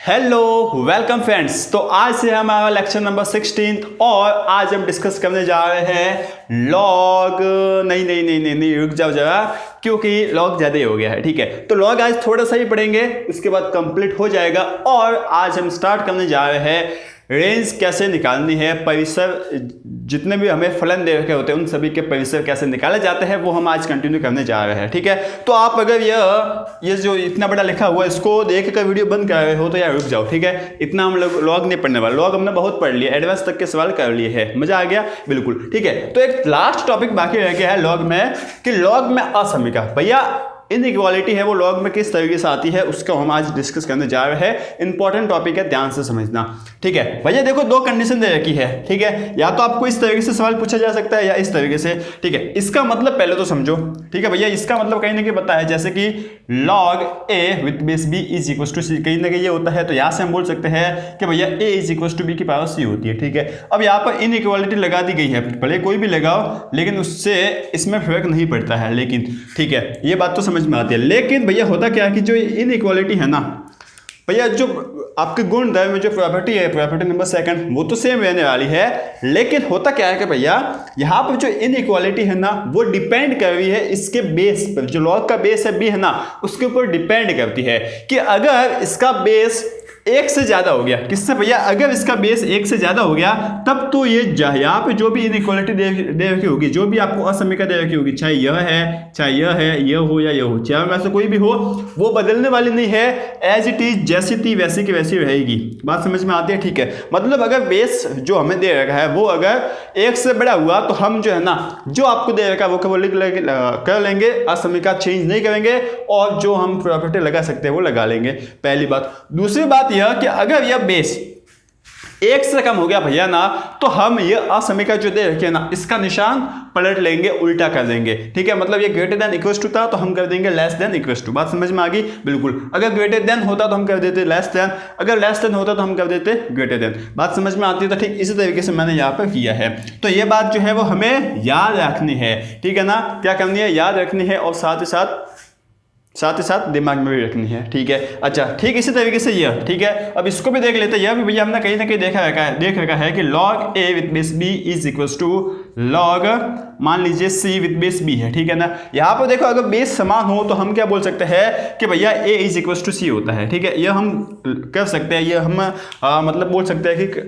Hello welcome friends. तो आज से हमारा लेक्चर नंबर 16 और आज हम डिस्कस करने जा रहे हैं लॉग। नहीं रुक जाओ जरा, क्योंकि लॉग ज़्यादा ही हो गया है। ठीक है, तो लॉग आज थोड़ा सा ही पढ़ेंगे, उसके बाद कंप्लीट हो जाएगा। और आज हम स्टार्ट करने जा रहे हैं रेंज कैसे निकालनी है, परिसर जितने भी हमें फलन दे रखे होते हैं उन सभी के परिसर कैसे निकाले जाते हैं वो हम आज कंटिन्यू करने जा रहे हैं। ठीक है, तो आप अगर ये जो इतना बड़ा लिखा हुआ है इसको देख कर वीडियो बंद कर रहे हो तो यार रुक जाओ। ठीक है, इतना हम लोग लॉग नहीं पढ़ने वाले, लॉग हमने बहुत पढ़ लिया, एडवांस तक के सवाल कर लिए हैं, मजा आ गया बिल्कुल। ठीक है, तो एक लास्ट टॉपिक बाकी रह गया है लॉग में कि लॉग में असमीका, भैया इनइक्वालिटी है वो लॉग में किस तरीके से आती है उसका हम आज डिस्कस करने जा रहे हैं। इंपॉर्टेंट टॉपिक है, ध्यान से समझना। ठीक है भैया, देखो दो कंडीशन दे रखी है। ठीक है, या तो आपको इस तरीके से सवाल पूछा जा सकता है या इस तरीके से। ठीक है, इसका मतलब पहले तो समझो। ठीक है भैया, इसका मतलब कहीं ना कहीं पता है, जैसे कि log A with base B is equal to C, कहीं ना कहीं ये होता है। तो यहाँ से हम बोल सकते हैं कि भैया ए इज इक्वल टू बी की पावर सी होती है। ठीक है, अब यहाँ पर इनइक्वालिटी लगा दी गई है, भले कोई भी लगाओ लेकिन उससे इसमें फर्क नहीं पड़ता है। लेकिन ठीक है, ये बात तो समझ में आती है। लेकिन भैया होता क्या है कि जो इनइक्वालिटी है ना भैया, जो आपके गुण द्रव्य में जो प्रॉपर्टी है, प्रॉपर्टी नंबर सेकंड, वो तो सेम रहने वाली है। लेकिन होता क्या है कि भैया यहाँ पर जो इनइक्वालिटी है ना वो डिपेंड कर रही है इसके बेस पर, जो लॉग का बेस है बी है ना उसके ऊपर डिपेंड करती है कि अगर इसका बेस एक से ज्यादा हो गया, किससे भैया, अगर इसका बेस एक से ज्यादा हो गया तब तो ये यहाँ पे जो भी इनइक्वालिटी दे रखी होगी, जो भी आपको असमीका दे रखी होगी, चाहे यह है चाहे यह है, यह हो या यह हो, चाहे वैसे कोई भी हो, वो बदलने वाली नहीं है। एज इट इज जैसी थी वैसी की वैसी रहेगी। बात समझ में आती है। ठीक है, मतलब अगर बेस जो हमें दे रखा है वो अगर एक से बड़ा हुआ तो हम जो है ना जो आपको दे रखा है वो लिख कर लेंगे, असमीका चेंज नहीं करेंगे और जो हम प्रॉपर्टी लगा सकते हैं वो लगा लेंगे। पहली बात। दूसरी बात यह कि अगर यह बेस एक से कम हो गया भैया ना तो हम ये असमीका जो दे रखे ना इसका निशान पलट लेंगे, उल्टा कर देंगे। ठीक है, मतलब ये ग्रेटर देन इक्वल टू था तो हम कर देंगे लेस देन इक्वल टू। बात समझ में आ गई बिल्कुल। अगर ग्रेटर देन होता तो हम कर देते लेस देन, अगर लेस देन होता तो हम कर देते ग्रेटर देन। बात समझ में आती है। तो ठीक इसी तरीके से मैंने यहाँ पर किया है। तो ये बात जो है वो हमें याद रखनी है। ठीक है ना, क्या करनी है, याद रखनी है और साथ ही साथ दिमाग में भी रखनी है। ठीक है, अच्छा ठीक इसी तरीके से यह। ठीक है, अब इसको भी देख लेते हैं। यह भी भैया हमने कहीं ना कहीं देख रखा है कि log A with base B is equal to log, मान लीजिए सी विथ बेस बी है। ठीक है ना, यहाँ पर देखो अगर बेस समान हो तो हम क्या बोल सकते हैं कि भैया ए इज इक्वल टू सी होता है। ठीक है, यह हम कर सकते हैं, यह हम मतलब बोल सकते हैं कि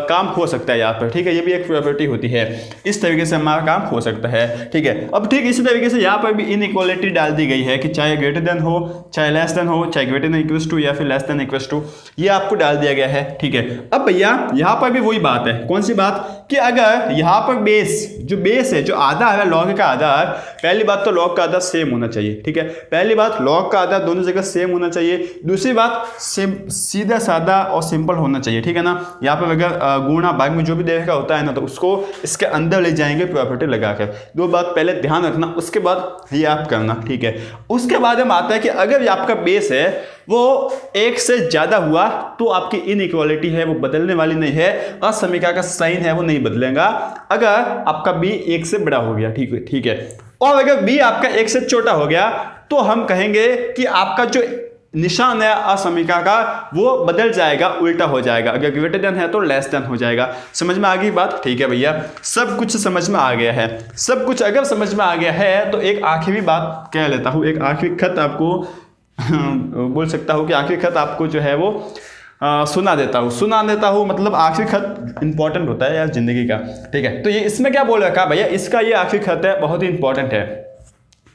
काम हो सकता है यहाँ पर। ठीक है, ये भी एक प्रॉपर्टी होती है, इस तरीके से हमारा काम हो सकता है। ठीक है, अब ठीक इसी तरीके से यहाँ पर भी इनइक्वालिटी डाल दी गई है कि चाहे ग्रेटर देन हो, चाहे लेस देन हो, चाहे ग्रेटर देन इक्वल टू या फिर लेस देन इक्वल टू, ये आपको डाल दिया गया है। ठीक है, अब भैया यहाँ पर भी वही बात है। कौन सी बात कि अगर यहाँ पर बेस है, जो आधार है लॉग का आधार, पहली बात तो लॉग का आधार सेम होना चाहिए। ठीक है, पहली बात लॉग का आधार दोनों जगह सेम होना चाहिए। दूसरी बात सीधा साधा और सिंपल होना चाहिए। ठीक है ना, यहाँ पर अगर गुणा भाग में जो भी देखा होता है ना तो उसको इसके अंदर ले जाएंगे प्रॉपर्टी लगाकर। दो बात पहले ध्यान रखना, उसके बाद ये आप करना। ठीक है, उसके बाद हम आता है कि अगर आपका बेस है वो एक से ज्यादा हुआ तो आपकी इनइक्वालिटी है वो बदलने वाली नहीं है, असमीका का साइन है वो नहीं बदलेगा अगर आपका बी एक से बड़ा हो गया। ठीक है, और अगर बी आपका एक से छोटा हो गया तो हम कहेंगे कि आपका जो निशान है असमीका का वो बदल जाएगा, उल्टा हो जाएगा। अगर ग्रेटर देन है तो लेस देन हो जाएगा। समझ में आ गई बात। ठीक है भैया, सब कुछ समझ में आ गया है। सब कुछ अगर समझ में आ गया है तो एक आखिरी बात कह लेता हूँ, एक आखिरी खत आपको बोल सकता हूँ कि आखिरी खत आपको जो है वो सुना देता हूँ। मतलब आखिरी खत इंपॉर्टेंट होता है यार जिंदगी का। ठीक है, तो ये इसमें क्या बोल रखा भैया, इसका ये आखिरी खत है, बहुत ही इंपॉर्टेंट है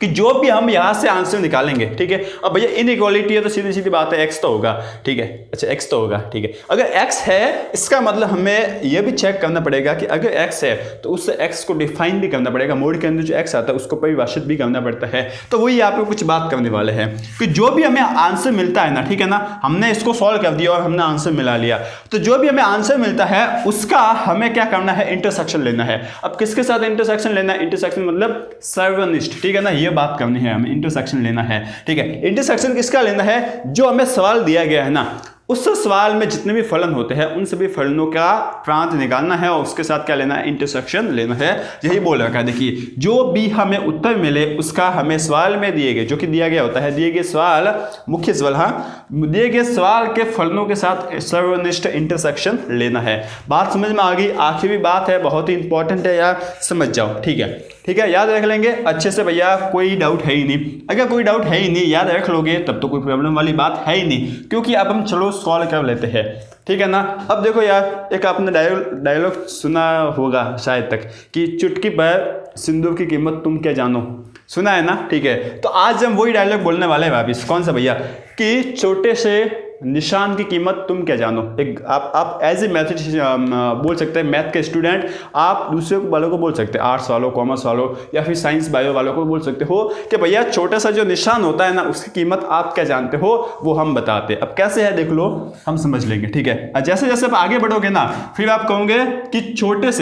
कि जो भी हम यहाँ से आंसर निकालेंगे। ठीक है, अब भैया इनइक्वालिटी है तो सीधी सीधी बात है एक्स तो होगा। ठीक है, अच्छा एक्स तो होगा। ठीक है, अगर एक्स है इसका मतलब हमें यह भी चेक करना पड़ेगा कि अगर एक्स है तो उससे एक्स को डिफाइन भी करना पड़ेगा, मोड के अंदर जो एक्स आता है उसको परिभाषित भी करना पड़ता है। तो वही यहाँ पे कुछ बात करने वाले हैं कि जो भी हमें आंसर मिलता है ना, ठीक है ना, हमने इसको सॉल्व कर दिया और हमने आंसर मिला लिया, तो जो भी हमें आंसर मिलता है उसका हमें क्या करना है, इंटरसेक्शन लेना है। अब किसके साथ इंटरसेक्शन लेना है, इंटरसेक्शन मतलब सर्वनिष्ठ। ठीक है ना, बात करनी है, हमें इंटरसेक्शन लेना है। ठीक है, इंटरसेक्शन किसका लेना है, जो हमें सवाल दिया गया है ना उस सवाल में जितने भी फलन होते हैं उन सभी फलनों का प्रांत निकालना है और उसके साथ क्या लेना है, इंटरसेक्शन लेना है। यही बोल रखा है। देखिए जो भी हमें उत्तर मिले उसका हमें सवाल में दिए गए, जो कि दिया गया होता है, दिए गए सवाल, मुख्य सवाल, हाँ, दिए गए सवाल के फलनों के साथ सर्वनिष्ठ इंटरसेक्शन लेना है। बात समझ में आ गई। आखिरी बात है, बहुत ही इंपॉर्टेंट है यार, समझ जाओ। ठीक है, ठीक है, याद रख लेंगे अच्छे से भैया, कोई डाउट है ही नहीं। अगर कोई डाउट है ही नहीं, याद रख लोगे, तब तो कोई प्रॉब्लम वाली बात है ही नहीं, क्योंकि अब हम चलो सॉल्व कर लेते हैं। ठीक है ना। अब देखो यार, एक आपने डायलॉग सुना होगा शायद तक कि चुटकी पर सिंदूर की कीमत तुम क्या जानो, सुना है ना। ठीक है, तो आज हम वही डायलॉग बोलने वाले हैं वापिस। कौन सा भैया, कि छोटे से निशान की कीमत तुम क्या जानो। एक आप एज ए मैथमेटिशियन बोल सकते हैं, मैथ के स्टूडेंट आप दूसरे वालों को बोल सकते हैं, आर्ट्स वालों, कॉमर्स वालों या फिर साइंस बायो वालों को बोल सकते हो कि भैया छोटा सा जो निशान होता है ना, उसकी कीमत आप क्या जानते हो, वो हम बताते हैं। अब कैसे है देख लो, हम समझ लेंगे। ठीक है, जैसे जैसे आप आगे बढ़ोगे ना, फिर आप कहोगे कि छोटे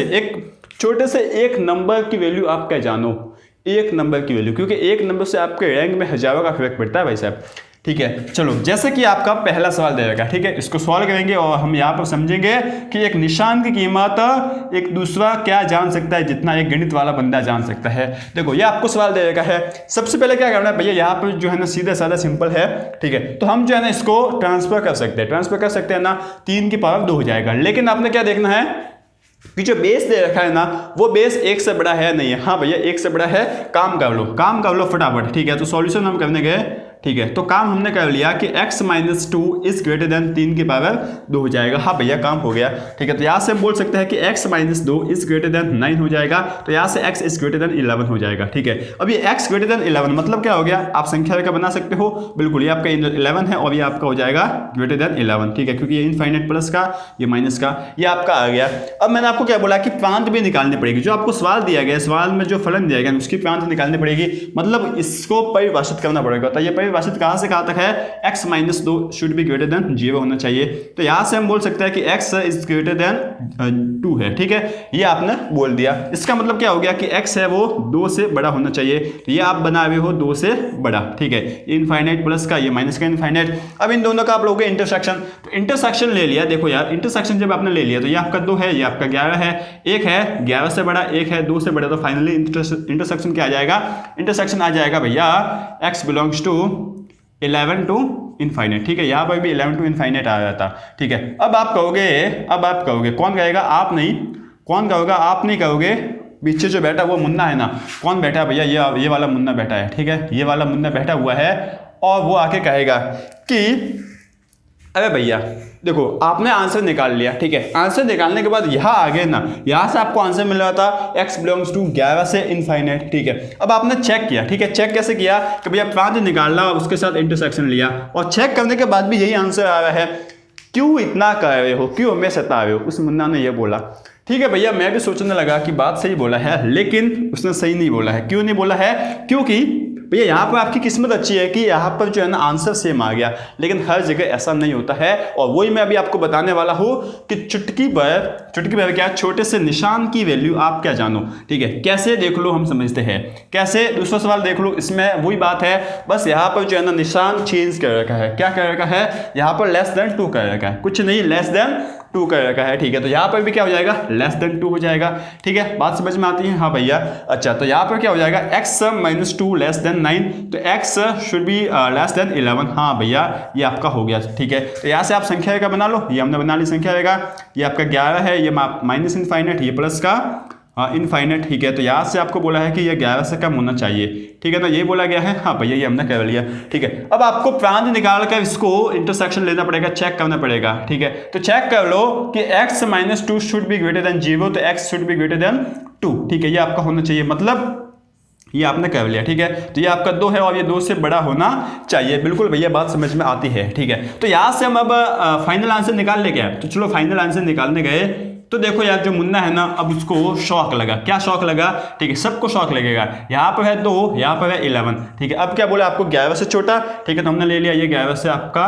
से एक नंबर की वैल्यू आप क्या जानो, एक नंबर की वैल्यू, क्योंकि एक नंबर से आपके रैंक में हजारों का फर्क पड़ता है भाई साहब। ठीक है, चलो, जैसे कि आपका पहला सवाल दे रखा है। ठीक है, इसको सॉल्व करेंगे और हम यहाँ पर समझेंगे कि एक निशान की कीमत एक दूसरा क्या जान सकता है, जितना एक गणित वाला बंदा जान सकता है। देखो ये आपको सवाल दे रखा है। सबसे पहले क्या करना है भैया, यहाँ पर जो है ना सीधा साधा सिंपल है। ठीक है, तो हम जो है ना इसको ट्रांसफर कर सकते हैं ना, 3 की पावर 2 हो जाएगा। लेकिन आपने क्या देखना है कि जो बेस दे रखा है ना, वो बेस 1 से बड़ा है नहीं है। हाँ भैया 1 से बड़ा है, काम कर लो फटाफट। ठीक है, तो सॉल्यूशन हम करने गए। ठीक है, तो काम हमने कर लिया कि x - 2 इज ग्रेटर देन 3 की पावर 2 हो जाएगा। हाँ भैया काम हो गया। ठीक है, तो यहाँ से हम बोल सकते हैं कि x - 2 इज ग्रेटर देन 9 हो जाएगा। तो यहाँ से x इज ग्रेटर देन 11 हो जाएगा। ठीक है, अब ये x ग्रेटर देन 11 मतलब क्या हो गया, आप संख्या रेखा बना सकते हो। बिल्कुल, ये आपका 11 है और ये आपका हो जाएगा ग्रेटर देन 11। ठीक है, क्योंकि ये इनफाइनाइट प्लस का, ये माइनस का, ये आपका आ गया। अब मैंने आपको क्या बोला कि प्रांत भी निकालनी पड़ेगी। जो आपको सवाल दिया गया, सवाल में जो फलन दिया गया उसकी प्रांत निकालनी पड़ेगी, मतलब इसको परिभाषित करना पड़ेगा। तो ये परिभाषित कहाँ से कहाँ तक है, x - 2 should be greater than 0 होना चाहिए। तो यहां से हम बोल सकते हैं कि x इज ग्रेटर देन 2 है। ठीक है, ये आपने बोल दिया। इसका मतलब क्या हो गया कि x है वो 2 से बड़ा होना चाहिए। तो ये आप बना हुए हो 2 से बड़ा। ठीक है, इनफाइनाइट प्लस का, ये माइनस का इनफाइनाइट। अब इन दोनों का आप लोगे इंटरसेक्शन। तो इंटरसेक्शन ले लिया। देखो यार, इंटरसेक्शन जब आपने ले लिया तो ये आपका 2 है, ये आपका 11 है, एक है 11 से बड़ा, एक है 2 से बड़ा। तो फाइनली इंटरसेक्शन क्या आ जाएगा, इंटरसेक्शन आ जाएगा भैया x belongs to 11 to infinite. ठीक है, यहाँ पर भी 11 टू इनफाइनाइट आ रहा था। ठीक है, अब आप कहोगे कौन कहेगा, आप नहीं, कौन कहोगा, आप नहीं कहोगे, पीछे जो बैठा वो मुन्ना है ना, कौन बैठा है भैया, ये वाला मुन्ना बैठा है। ठीक है, ये वाला मुन्ना बैठा हुआ है और वो आके कहेगा कि अरे भैया देखो आपने आंसर निकाल लिया। ठीक है, आंसर निकालने के बाद यहाँ आ गए ना, यहाँ से आपको आंसर मिल रहा था x बिलोंग्स टू 11 से इनफाइनाइट। ठीक है, अब आपने चेक किया। ठीक है, चेक कैसे किया कि भैया प्रांत निकालना, उसके साथ इंटरसेक्शन लिया और चेक करने के बाद भी यही आंसर आ रहा है। क्यों इतना कर रहे हो, क्यों हमें सता रहे हो, उस मुन्ना ने यह बोला। ठीक है भैया, मैं भी सोचने लगा कि बात सही बोला है, लेकिन उसने सही नहीं बोला है। क्यों नहीं बोला है, क्योंकि भैया यहाँ पर आपकी किस्मत अच्छी है कि यहाँ पर जो है ना आंसर सेम आ गया, लेकिन हर जगह ऐसा नहीं होता है। और वही मैं अभी आपको बताने वाला हूँ कि चुटकी पर क्या, छोटे से निशान की वैल्यू आप क्या जानो। ठीक है, कैसे देख लो, हम समझते हैं कैसे। दूसरा सवाल देख लो, इसमें वही बात है, बस यहाँ पर जो है ना निशान चेंज कर रखा है। क्या कर रखा है, यहाँ पर लेस देन 2 कर रखा है, कुछ नहीं, लेस देन 2 कर रखा है। ठीक है, तो यहाँ पर भी क्या हो जाएगा, लेस देन 2 हो जाएगा। ठीक है, बात समझ में आती है। हाँ भैया, अच्छा, तो यहाँ पर क्या हो जाएगा, x - 2 लेस देन 9, तो x should be less than 11। हाँ भैया, ये आपका हो गया। ठीक है, तो यहाँ से आप संख्या रेखा बना लो, ये हमने बना ली संख्या रेखा। ये आपका 11 है, ये माइनस इनफाइनाइट, ये प्लस का इनफाइनाइट। ठीक है, तो यहाँ से आपको बोला है कि ये 11 से कम होना चाहिए। ठीक है, तो ये बोला गया है। हाँ भैया, ये हमने कर लिया। ठीक है, अब आपको प्रांत निकाल कर इसको इंटरसेक्शन लेना पड़ेगा, चेक करना पड़ेगा। ठीक है, तो चेक कर लो कि x - 2 should be greater than 0, तो x should be greater than 2। ठीक है, ये आपका होना चाहिए, मतलब ये आपने कर लिया। ठीक है, तो ये आपका 2 है और ये 2 से बड़ा होना चाहिए। बिल्कुल भैया, बात समझ में आती है। ठीक है, तो यहाँ से हम अब फाइनल आंसर निकाल ले गए। तो चलो फाइनल आंसर निकालने गए तो देखो यार, जो मुन्ना है ना, अब उसको शौक लगा। क्या शौक लगा, ठीक है, सबको शौक लगेगा। यहाँ पर है 2, यहाँ पर है 11। ठीक है, अब क्या बोला आपको, 11 से छोटा। ठीक है, तो हमने ले लिया ये 11 से आपका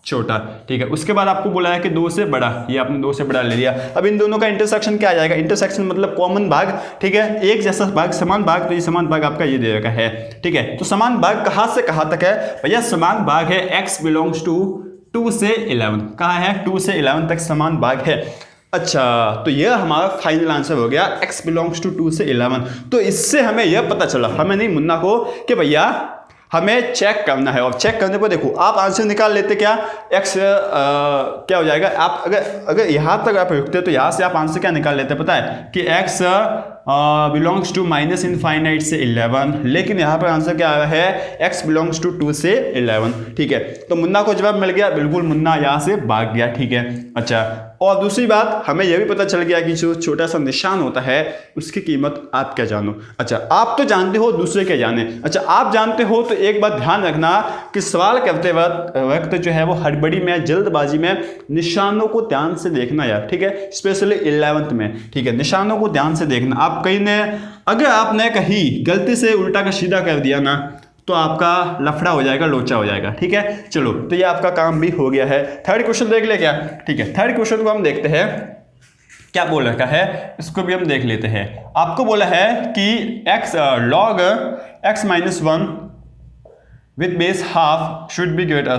छोटा। ठीक है, उसके बाद आपको बोला है कि 2 से बड़ा, ये आपने 2 से बड़ा ले लिया। अब इन दोनों का इंटरसेक्शन क्या आ जाएगा, इंटरसेक्शन मतलब कॉमन भाग। ठीक है, एक जैसा भाग, समान भाग, तो ये समान भाग आपका ये दे रखा है। ठीक है, तो समान भाग कहाँ से कहाँ तक है भैया, समान भाग है x बिलोंग्स टू 2 से 11, कहाँ है 2 से 11 तक समान भाग है। अच्छा, तो यह हमारा फाइनल आंसर हो गया x बिलोंग्स टू 2 से 11। तो इससे हमें यह पता चला, हमें नहीं मुन्ना को, कि भैया हमें चेक करना है। और चेक करने पर देखो आप आंसर निकाल लेते, क्या x क्या हो जाएगा, आप अगर यहाँ तक आप रुकते तो यहाँ से आप आंसर क्या निकाल लेते पता है कि x belongs to minus infinite से 11, लेकिन यहाँ पर आंसर क्या आया है x बिलोंग्स टू 2 से 11। ठीक है, तो मुन्ना को जवाब मिल गया, बिल्कुल मुन्ना यहाँ से भाग गया। ठीक है, अच्छा, और दूसरी बात हमें यह भी पता चल गया कि जो छोटा सा निशान होता है उसकी कीमत आप क्या जानो। अच्छा, आप तो जानते हो, दूसरे क्या जाने। अच्छा, आप जानते हो तो एक बात ध्यान रखना कि सवाल करते वक्त जो है वो हड़बड़ी में, जल्दबाजी में निशानों को ध्यान से देखना यार। ठीक है, स्पेशली 11th में। ठीक है, निशानों को ध्यान से देखना। आप कहीं ने, अगर आपने कहीं गलती से उल्टा का सीधा कर दिया ना तो आपका लफड़ा हो जाएगा, लोचा हो जाएगा। ठीक है, चलो, तो ये आपका काम भी हो गया है। थर्ड क्वेश्चन देख ले क्या। ठीक है, थर्ड क्वेश्चन को हम देखते हैं क्या बोल रखा है, इसको भी हम देख लेते हैं। आपको बोला है कि x log x minus 1 with base half should be greater,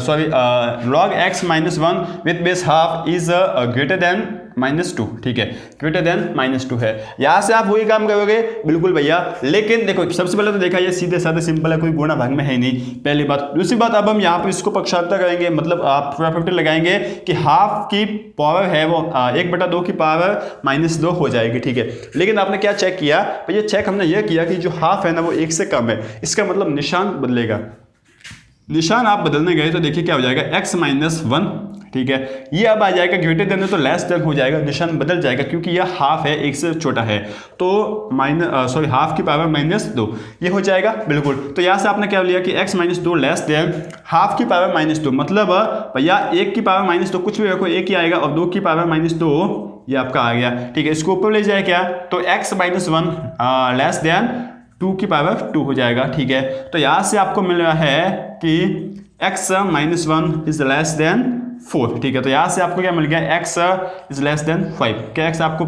log x minus 1 with base half is greater than -2। ठीक है, ग्रेटर देन -2 है। यहां से आप वही काम करोगे बिल्कुल भैया, लेकिन देखो सबसे पहले तो देखा ये सीधे साधे सिंपल है, कोई गुणा भाग में है नहीं, पहली बात। दूसरी बात, अब हम यहाँ पर इसको पक्षांतर करेंगे, मतलब आप प्रॉपर्टी लगाएंगे कि हाफ की पावर है वो 1/2 की पावर -2 हो जाएगी। ठीक है, लेकिन आपने क्या चेक किया भैया, चेक हमने ये किया कि जो हाफ है ना वो 1 से कम है, इसका मतलब निशान बदलेगा। निशान आप बदलने गए तो देखिए क्या हो जाएगा, x माइनस 1। ठीक है, ये अब आ जाएगा ग्रेटर देन, तो लेस देन हो जाएगा, निशान बदल जाएगा क्योंकि यह हाफ है, 1 से छोटा है, तो हाफ की पावर -2 ये हो जाएगा बिल्कुल। तो यहाँ से आपने क्या लिया कि x minus 2 less than half की पावर -2, मतलब भैया 1 की पावर -2 कुछ भी रखो 1 ही आएगा, और 2 की पावर -2 ये आपका आ गया। ठीक है, इसको ऊपर ले जाए क्या, तो x माइनस 1 लेस देन 2 की पावर 2 हो जाएगा। ठीक है, तो यहाँ से आपको मिल रहा है कि x minus 1 is less than 4। ठीक है, तो यहाँ से आपको क्या मिल गया, x इज लेस देन 5। क्या x आपको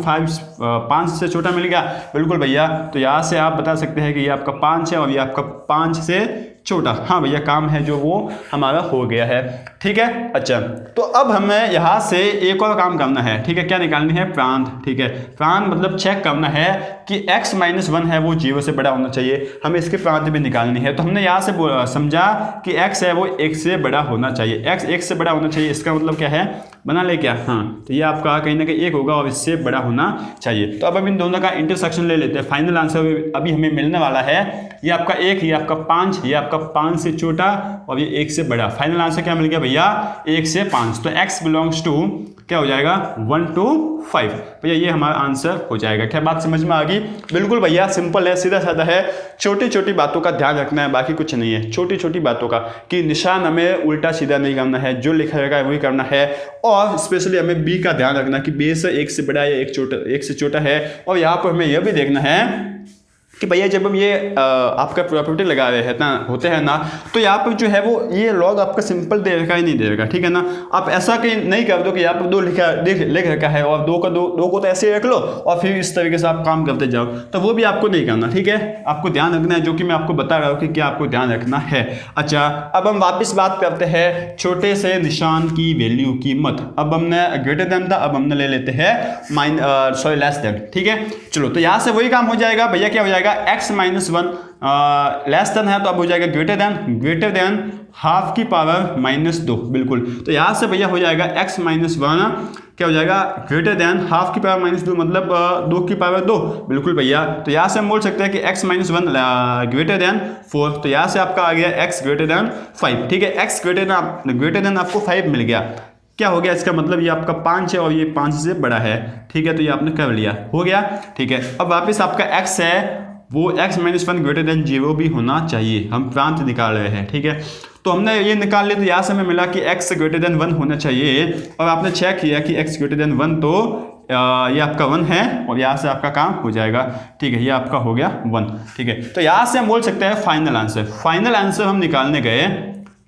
5 से छोटा मिल गया, बिल्कुल भैया। तो यहाँ से आप बता सकते हैं कि ये आपका 5 है और ये आपका 5 से छोटा। हाँ भैया, काम है जो वो हमारा हो गया है। ठीक है, अच्छा, तो अब हमें यहाँ से एक और काम करना है। ठीक है, क्या निकालनी है, प्रांत। ठीक है, प्रांत मतलब चेक करना है कि x माइनस 1 है वो 0 से बड़ा होना चाहिए, हमें इसके प्रांत भी निकालनी है। तो हमने यहाँ से समझा कि x है वो 1 से बड़ा होना चाहिए, x 1 से बड़ा होना चाहिए, इसका मतलब क्या है, बना ले क्या, हाँ, तो ये आपका कहीं ना कहीं 1 होगा और इससे बड़ा होना चाहिए। तो अब हम इन दोनों का इंटरसेक्शन ले लेते हैं। फाइनल आंसर अभी हमें मिलने वाला है, ये आपका 1, ये आपका 5, ये आपका 5 से छोटा और ये 1 से बड़ा। फाइनल आंसर क्या मिल गया भैया, 1 से 5। तो x बिलोंग्स टू क्या हो जाएगा, 1 to 5। भैया ये हमारा आंसर हो जाएगा। क्या बात समझ में आ गई, बिल्कुल भैया, सिंपल है, सीधा साधा है। छोटी छोटी बातों का ध्यान रखना है, बाकी कुछ नहीं है। छोटी छोटी बातों का कि निशान हमें उल्टा सीधा नहीं करना है, जो लिखा रहेगा वही करना है। और स्पेशली हमें बी का ध्यान रखना कि बेस 1 से बड़ा या 1 से छोटा है। और यहाँ पर हमें यह भी देखना है कि भैया जब हम ये आपका प्रॉपर्टी लगा रहे हैं ना, होते हैं ना, तो यहाँ पर जो है वो ये लॉग आपका सिंपल दे रखा ही नहीं दे रखा। ठीक है ना, आप ऐसा कहीं नहीं कर दो कि यहाँ पर 2 लिख रखा है और 2 को तो ऐसे ही रख लो और फिर इस तरीके से आप काम करते जाओ, तो वो भी आपको नहीं करना। ठीक है, आपको ध्यान रखना है, जो कि मैं आपको बता रहा हूँ कि क्या आपको ध्यान रखना है। अच्छा, अब हम वापस बात करते हैं छोटे से निशान की वैल्यू कीमत। अब हमने ग्रेटर देन था, अब हमने ले लेते हैं लेस देन। ठीक है, चलो, तो यहाँ से वही काम हो जाएगा भैया। क्या हो जाएगा, x माइनस 1 लेस देन है तो अब हो जाएगा ग्रेटर देन हाफ की पावर -2। बिल्कुल, तो यहाँ से भैया हो जाएगा x माइनस 1 क्या हो जाएगा, ग्रेटर देन हाफ की पावर -2, मतलब 2 की पावर 2। बिल्कुल भैया, तो यहाँ से हम बोल सकते हैं कि x माइनस 1 ग्रेटर देन 4। तो यहाँ से आपका आ गया x ग्रेटर देन 5। ठीक है, x ग्रेटर देन आपको 5 मिल गया। क्या हो गया, इसका मतलब ये आपका 5 है और ये 5 से बड़ा है। ठीक है, तो ये आपने कर लिया, हो गया। ठीक है, अब वापस आपका x है वो x माइनस 1 ग्रेटर देन 0 भी होना चाहिए, हम प्रांत निकाल रहे हैं। ठीक है, तो हमने ये निकाल लिया, तो यहाँ से हमें मिला कि x ग्रेटर देन 1 होना चाहिए। और आपने चेक किया कि x ग्रेटर देन 1, तो ये आपका 1 है और यहाँ से आपका काम हो जाएगा। ठीक है, ये आपका हो गया 1। ठीक है, तो यहाँ से हम बोल सकते हैं फाइनल आंसर हम निकालने गए।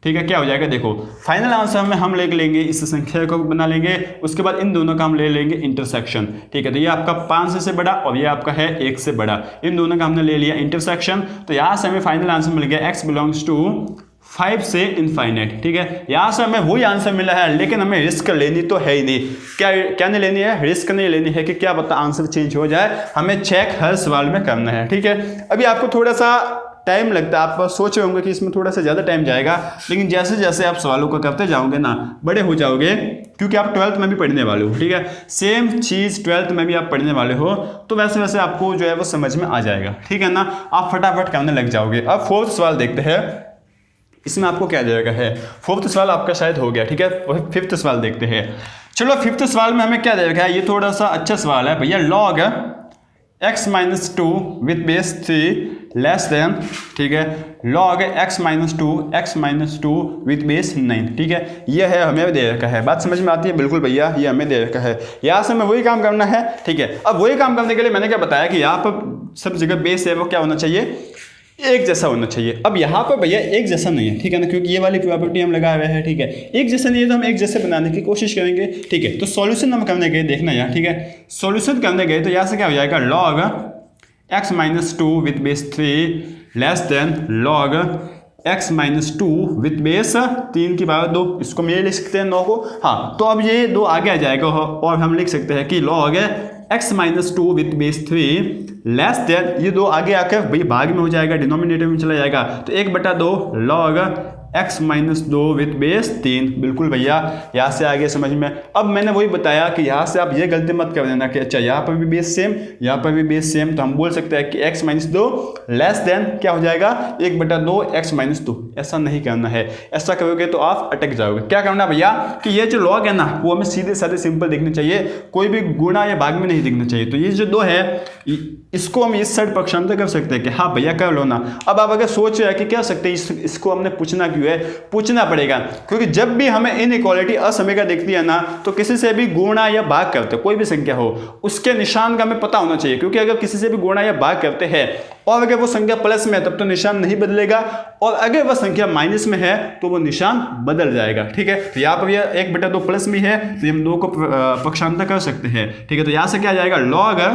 ठीक है, क्या हो जाएगा, देखो फाइनल आंसर में हम ले लेंगे इस संख्या को बना लेंगे, उसके बाद इन दोनों का हम ले लेंगे इंटरसेक्शन। ठीक है, तो ये आपका 5 से बड़ा और ये आपका है 1 से बड़ा, इन दोनों का हमने ले लिया इंटरसेक्शन। तो यहाँ से हमें फाइनल आंसर मिल गया x बिलोंग्स टू 5 से इनफाइनाइट, ठीक है। यहाँ से हमें वही आंसर मिला है, लेकिन हमें रिस्क लेनी तो है ही नहीं। क्या नहीं लेनी है? रिस्क नहीं लेनी है कि क्या पता आंसर चेंज हो जाए। हमें चेक हर सवाल में करना है, ठीक है। अभी आपको थोड़ा सा टाइम लगता है, आप सोच रहे होंगे कि इसमें थोड़ा सा ज़्यादा टाइम जाएगा, लेकिन जैसे जैसे आप सवालों को करते जाओगे ना, बड़े हो जाओगे, क्योंकि आप 12th में भी पढ़ने वाले हो, ठीक है। सेम चीज़ 12th में भी आप पढ़ने वाले हो, तो वैसे वैसे आपको जो है वो समझ में आ जाएगा, ठीक है ना। आप फटाफट करने लग जाओगे। अब 4th सवाल देखते हैं, इसमें आपको क्या जाएगा है। 4th सवाल आपका शायद हो गया, ठीक है। 5th सवाल देखते हैं। चलो 5th सवाल में हमें क्या देगा है, ये थोड़ा सा अच्छा सवाल है भैया। Log x minus 2 with base 3 less than, ठीक है, log x minus 2 with base 9, ठीक है। ये है हमें दे रखा है। बात समझ में आती है? बिल्कुल भैया, ये हमें दे रखा है। यहाँ से हमें वही काम करना है, ठीक है। अब वही काम करने के लिए मैंने क्या बताया कि यहाँ पर सब जगह बेस है वो क्या होना चाहिए, एक जैसा होना चाहिए। अब यहाँ पर भैया एक जैसा नहीं है, ठीक है ना, क्योंकि ये वाली प्रॉपर्टी हम लगाए हुए हैं, ठीक है। एक जैसा नहीं है तो हम एक जैसे बनाने की कोशिश करेंगे, ठीक है। तो सॉल्यूशन हम करने गए, देखना यहाँ, ठीक है। सॉल्यूशन करने गए तो यहाँ से क्या हो जाएगा, log x minus 2 with base 3 less than log x minus 2 with base 3 की पावर 2। इसको हम ये लिख सकते हैं 9 को, हाँ। तो अब ये 2 आगे आ जाएगा और हम लिख सकते हैं कि log x minus 2 with base 3 less than, ये 2 आगे आकर भाई भाग में हो जाएगा, डिनोमिनेटर में चला जाएगा, तो 1/2 log x minus 2 with base 3। बिल्कुल भैया, यहाँ से आगे समझ में। अब मैंने वही बताया कि यहाँ से आप ये गलती मत कर देना कि अच्छा यहाँ पर भी बेस सेम, यहाँ पर भी बेस सेम, तो हम बोल सकते हैं कि x माइनस 2 लेस देन क्या हो जाएगा, 1/2 x माइनस 2। ऐसा नहीं करना है, ऐसा करोगे तो आप अटक जाओगे। क्या करना भैया कि ये जो लॉग है ना, वो हमें सीधे साधे सिंपल दिखने चाहिए, कोई भी गुणा या भाग में नहीं दिखना चाहिए। तो ये जो 2 है, इसको हम इस साइड पक्षांतर कर सकते हैं कि हाँ भैया कर लो ना। अब आप अगर सोच रहे हैं कि क्या सकते हैं, इसको हमने पूछना क्यों है, पूछना पड़ेगा, क्योंकि जब भी हमें इनइक्वालिटी असमयिका दिखती है ना, तो किसी से भी गुणा या भाग करते, कोई भी संख्या हो, उसके निशान का हमें पता होना चाहिए। क्योंकि अगर किसी से भी गुणा या भाग करते हैं और अगर वो संख्या प्लस में है तब तो निशान नहीं बदलेगा, और अगर वह संख्या माइनस में है तो वो निशान बदल जाएगा, ठीक है। तो यहाँ पर यह 1/2 प्लस में है, तो हम 2 को पक्षांतर कर सकते हैं, ठीक है। तो यहाँ से क्या आ जाएगा, log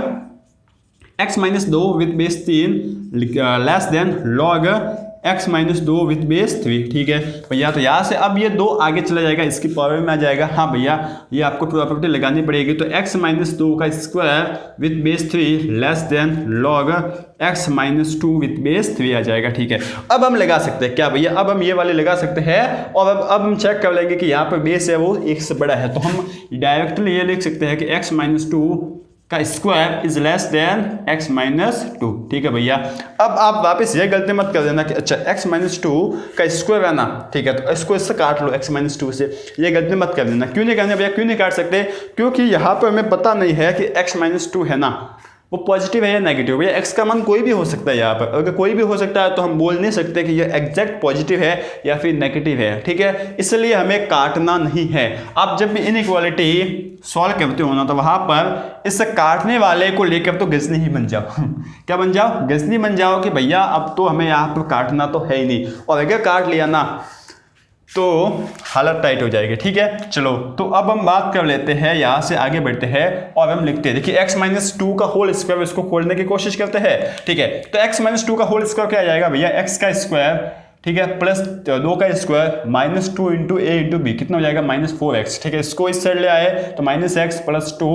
x minus 2 with base 3 less than log x minus 2 with base 3, ठीक है भैया। तो यहाँ से अब ये 2 आगे चला जाएगा, इसकी पावर में आ जाएगा। हाँ भैया, ये आपको प्रॉपर्टी लगानी पड़ेगी। तो x माइनस 2 का square with base 3 less than log x minus 2 with base 3 आ जाएगा, ठीक है। अब हम लगा सकते हैं क्या भैया, अब हम ये वाले लगा सकते हैं, और अब हम चेक कर लेंगे कि यहाँ पर बेस है वो 1 से बड़ा है, तो हम डायरेक्टली ये लिख सकते हैं कि x माइनस 2 का square is less than x minus 2, ठीक है भैया। अब आप वापस ये गलती मत कर देना कि अच्छा x माइनस 2 का स्क्वायर है ना, ठीक है, तो इसको इससे काट लो, x माइनस 2 से। ये गलती मत कर देना। क्यों नहीं करना भैया, क्यों नहीं काट सकते, क्योंकि यहाँ पर हमें पता नहीं है कि x माइनस 2 है ना, वो पॉजिटिव है या नेगेटिव। भैया x का मान कोई भी हो सकता है, यहाँ पर अगर कोई भी हो सकता है तो हम बोल नहीं सकते कि ये एग्जैक्ट पॉजिटिव है या फिर नेगेटिव है, ठीक है। इसलिए हमें काटना नहीं है। आप जब भी इनइक्वालिटी सॉल्व करते हो ना, तो वहां पर इस काटने वाले को लेकर तो गजनी ही बन जाओ क्या बन जाओ, गजनी बन जाओ कि भैया अब तो हमें यहाँ पर काटना तो है ही नहीं, और अगर काट लिया ना तो हालत टाइट हो जाएगी, ठीक है। चलो तो अब हम बात कर लेते हैं, यहाँ से आगे बढ़ते हैं और हम लिखते हैं, देखिए x माइनस 2 का होल स्क्वायर, इसको खोलने की कोशिश करते हैं, ठीक है। तो x माइनस 2 का होल स्क्वायर क्या आ जाएगा भैया, x का स्क्वायर, ठीक है, प्लस 2 का स्क्वायर माइनस 2 इंटू ए इंटू बी, कितना हो जाएगा, माइनस 4x, ठीक है। इसको इस साइड ले आए तो minus x plus 2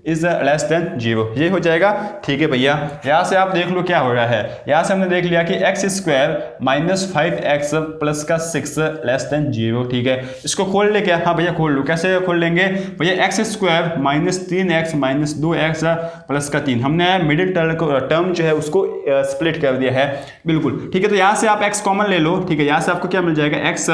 is less than 0, ये हो जाएगा, ठीक है भैया। यहाँ से आप देख लो क्या हो रहा है, यहाँ से हमने देख लिया कि x square minus 5x plus का 6 लेस देन 0, ठीक है। इसको खोल ले क्या, हाँ भैया खोल लो। कैसे खोल लेंगे भैया, x square minus 3x minus 2x plus का 3, हमने मिडिल टर्म जो है उसको स्प्लिट कर दिया है, बिल्कुल, ठीक है। तो यहाँ से आप x कॉमन ले लो, ठीक है। यहाँ से आपको क्या मिल जाएगा, x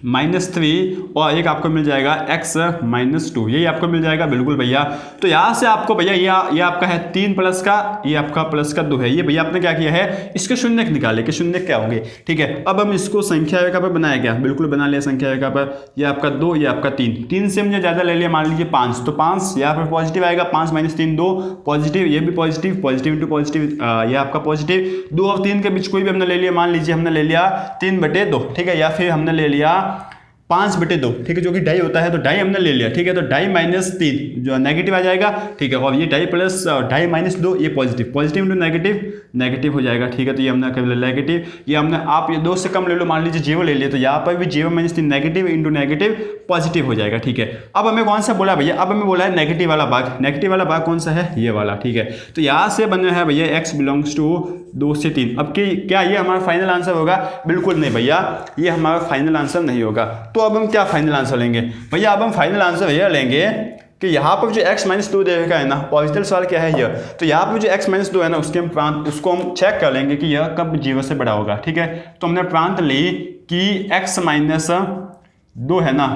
माइनस 3 और एक आपको मिल जाएगा x माइनस 2, यही आपको मिल जाएगा, बिल्कुल भैया। तो यहाँ से आपको भैया ये आपका है 3 प्लस का, ये आपका प्लस का 2 है, ये भैया आपने क्या किया है, इसके शून्य निकाले कि शून्य क्या होंगे, ठीक है। अब हम इसको संख्या रेखा पर बनाया गया, बिल्कुल बना लिया संख्या रेखा पर। ये आपका 2, ये आपका 3 से हमने ज़्यादा ले लिया, मान लीजिए 5, तो 5 यहाँ पर पॉजिटिव आएगा, 5 माइनस 3 2 पॉजिटिव, ये भी पॉजिटिव, पॉजिटिव इंटू पॉजिटिव, ये आपका पॉजिटिव। 2 और 3 के बीच कोई भी हमने ले लिया, मान लीजिए हमने ले लिया 3/2, ठीक है, या फिर हमने ले लिया 5/2, ठीक है, जो कि ढाई होता है, तो ढाई हमने ले लिया, ठीक है। तो ढाई माइनस 3 जो नेगेटिव आ जाएगा, ठीक है, और ये ढाई प्लस ढाई माइनस 2 ये positive, positive into negative, negative हो जाएगा, ठीक है। तो ये हमने कर लिया नेगेटिव, ये हमने आप ये 2 से कम ले लो, मान लीजिए 0 ले लिए, तो यहाँ पर भी 0 minus 3 negative into negative positive हो जाएगा, ठीक है। अब हमें कौन सा बोला भैया, अब हमें बोला है नेगेटिव वाला भाग, नेगेटिव वाला भाग कौन सा है, ये वाला, ठीक है। तो यहाँ से बना है भैया x बिलोंग्स टू 2 से 3। अब क्या ये हमारा फाइनल आंसर होगा, बिल्कुल नहीं भैया, ये हमारा फाइनल आंसर नहीं होगा। तो अब हम क्या फाइनल आंसर लेंगे भैया, अब हम फाइनल आंसर भैया लेंगे कि यहाँ पर जो x माइनस 2 देगा है ना, पॉजिटिव सवाल क्या है ये, तो यहाँ पर जो x माइनस 2 है ना, उसको हम चेक कर लेंगे कि यह कब 0 से बड़ा होगा, ठीक है। तो हमने प्रांत ली कि x माइनस 2 है ना,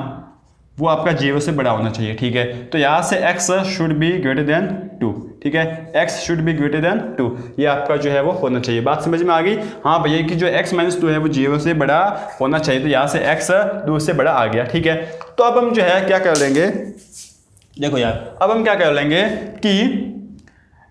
वो आपका 0 से बड़ा होना चाहिए, ठीक है। तो यहाँ से x should be greater than 2, ठीक है, x should be greater than 2, ये आपका जो है वो होना चाहिए। बात समझ में आ गई, हाँ भैया, कि जो x माइनस 2 है वो 0 से बड़ा होना चाहिए, तो यहाँ से x 2 से बड़ा आ गया, ठीक है। तो अब हम जो है क्या कर लेंगे, देखो यार, अब हम क्या कर लेंगे कि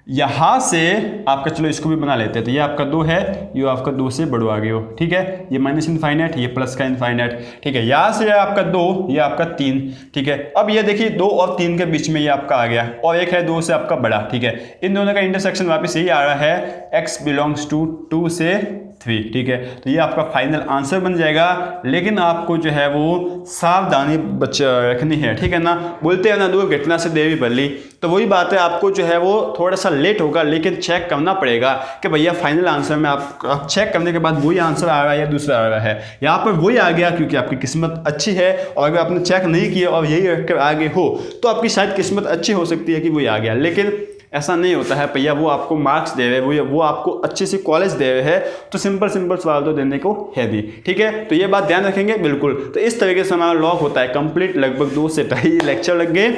यहाँ से आपका, चलो इसको भी बना लेते हैं, तो ये आपका 2 है, ये आपका 2 से बड़ो आ गए हो, ठीक है। ये माइनस इनफाइनाइट, ये प्लस का इनफाइनाइट, ठीक है। यहाँ से आपका 2, ये आपका 3, ठीक है। अब ये देखिए 2 और 3 के बीच में ये आपका आ गया, और एक है 2 से आपका बड़ा, ठीक है। इन दोनों का इंटरसेक्शन वापस यही आ रहा है, x बिलोंग्स टू 2 से 3, ठीक है। तो ये आपका फाइनल आंसर बन जाएगा, लेकिन आपको जो है वो सावधानी रखनी है, ठीक है ना। बोलते हैं ना, दूर घटना से देवी बल्ली, तो वही बात है, आपको जो है वो थोड़ा सा लेट होगा, लेकिन चेक करना पड़ेगा कि भैया फाइनल आंसर में आप चेक करने के बाद वही आंसर आ रहा है या दूसरा आ रहा है। यहाँ पर वही आ गया क्योंकि आपकी किस्मत अच्छी है, और अगर आपने चेक नहीं किया और यही रख कर आगे हो तो आपकी शायद किस्मत अच्छी हो सकती है कि वही आ गया, लेकिन ऐसा नहीं होता है भैया। वो आपको मार्क्स दे रहे हैं, वो आपको अच्छे से कॉलेज दे रहे हैं, तो सिंपल सवाल तो देने को है भी, ठीक है। तो ये बात ध्यान रखेंगे बिल्कुल। तो इस तरीके से हमारा लॉग होता है कंप्लीट, लगभग 2 से 2.5 लेक्चर लग गए।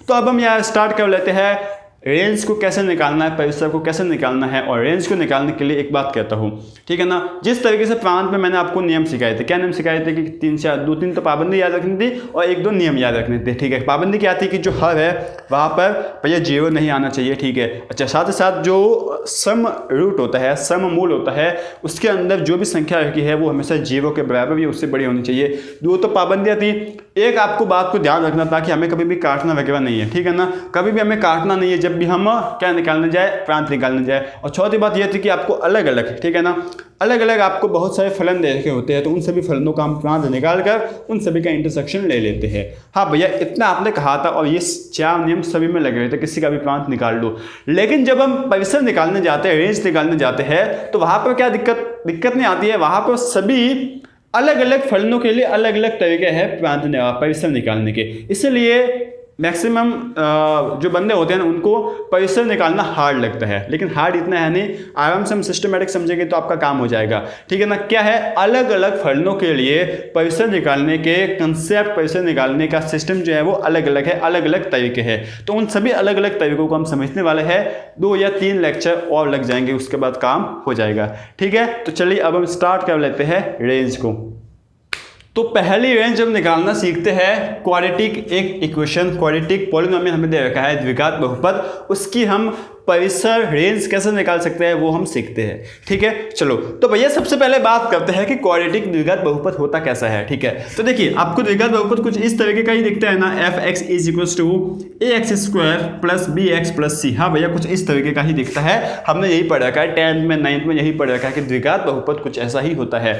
तो अब हम यहाँ स्टार्ट कर लेते हैं, रेंज को कैसे निकालना है, परिसर को कैसे निकालना है। और रेंज को निकालने के लिए एक बात कहता हूँ, ठीक है ना, जिस तरीके से प्रांत में मैंने आपको नियम सिखाए थे, क्या नियम सिखाए थे कि 2-3 तो पाबंदी याद रखनी थी और 1-2 नियम याद रखने थे, ठीक है। पाबंदी क्या थी कि जो हर है वहाँ पर भैया 0 नहीं आना चाहिए, ठीक है। अच्छा, साथ ही साथ जो सम रूट होता है, सम मूल होता है, उसके अंदर जो भी संख्या रखी है वो हमेशा 0 के बराबर या उससे बड़ी होनी चाहिए। 2 तो पाबंदियाँ थी। एक आपको बात को ध्यान रखना था कि हमें कभी भी काटना वगैरह नहीं है, ठीक है ना, कभी भी हमें काटना नहीं है जब भी हम क्या निकालने जाए, प्रांत निकालने जाए। और चौथी बात यह थी कि आपको अलग अलग, ठीक है ना, अलग अलग आपको बहुत सारे फलन दे रखे होते हैं, तो उन सभी फलनों का हम प्रांत निकाल कर उन सभी का इंटरसेक्शन ले लेते हैं। हाँ भैया, इतना आपने कहा था और ये 4 नियम सभी में लगे हुए थे, किसी का भी प्रांत निकाल लो। लेकिन जब हम परिसर निकालने जाते हैं, रेंज निकालने जाते हैं, तो वहां पर क्या दिक्कत नहीं आती है, वहां पर सभी अलग अलग फलनों के लिए अलग अलग तरीके हैं प्रांत परिसर निकालने के। इसलिए मैक्सिमम जो बंदे होते हैं ना, उनको परिसर निकालना हार्ड लगता है, लेकिन हार्ड इतना है नहीं, आराम से हम सिस्टमेटिक समझेंगे तो आपका काम हो जाएगा, ठीक है ना। क्या है, अलग अलग फलनों के लिए परिसर निकालने के कंसेप्ट, परिसर निकालने का सिस्टम जो है वो अलग अलग है, अलग अलग तरीके हैं। तो उन सभी अलग अलग तरीकों को हम समझने वाले हैं, 2 या 3 लेक्चर और लग जाएंगे, उसके बाद काम हो जाएगा, ठीक है। तो चलिए अब हम स्टार्ट कर लेते हैं रेंज को। तो पहली रेंज जब निकालना सीखते हैं, क्वाड्रेटिक एक इक्वेशन, क्वाड्रेटिक पॉलिनोमियल हमें दे रखा है, द्विघात बहुपद, उसकी हम परिसर रेंज कैसे निकाल सकते हैं वो हम सीखते हैं, ठीक है। चलो, तो भैया सबसे पहले बात करते हैं कि क्वाड्रेटिक द्विघात बहुपद होता कैसा है, ठीक है। तो देखिए, आपको द्विघात बहुपद कुछ इस तरीके का ही दिखता है ना, f(x) = ax² + bx + c। हाँ भैया, कुछ इस तरीके का ही दिखता है, हमने यही पढ़ रखा है 10th में 9th में, यही पढ़ रखा है कि द्विघात बहुपद कुछ ऐसा ही होता है।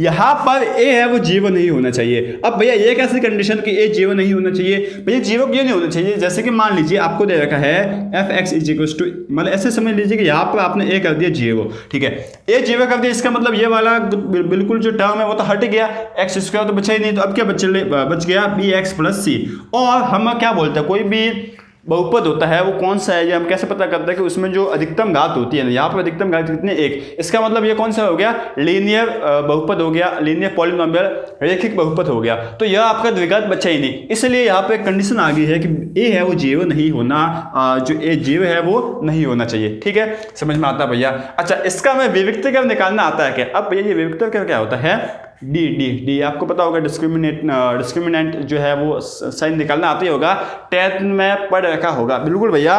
यहाँ पर a है वो 0 नहीं होना चाहिए। अब भैया ये कैसी कंडीशन कि a 0 नहीं होना चाहिए, भैया 0 क्यों नहीं होना चाहिए, जैसे कि मान लीजिए आपको दे रखा है f(x) मतलब ऐसे समझ लीजिए कि यहाँ पर आपने a कर दिया 0, ठीक है, a 0 कर दिया, इसका मतलब ये वाला बिल्कुल जो टर्म है वो तो हट गया, x² तो बचा ही नहीं, तो अब क्या बच गया bx + c। और हम क्या बोलते हैं, कोई भी बहुपद होता है वो कौन सा है, ये हम कैसे पता करते हैं कि उसमें जो अधिकतम घात होती है ना, यहाँ पर अधिकतम घात कितनी, 1, इसका मतलब ये कौन सा हो गया, लीनियर बहुपद हो गया, लीनियर पॉलिनोमियल, रेखिक बहुपद हो गया। तो यह आपका द्विघात बचा ही नहीं, इसलिए यहाँ पे कंडीशन आ गई है कि a है वो 0 नहीं होना, जो a 0 है वो नहीं होना चाहिए, ठीक है, समझ में आता है भैया। अच्छा, इसका हमें विविक्तकर निकालना आता है क्या। अब भैया ये विविक्तकर क्या होता है, डी आपको पता होगा, डिस्क्रिमिनेंट जो है वो साइन निकालना आता ही होगा, 10th में पढ़ रखा होगा, बिल्कुल भैया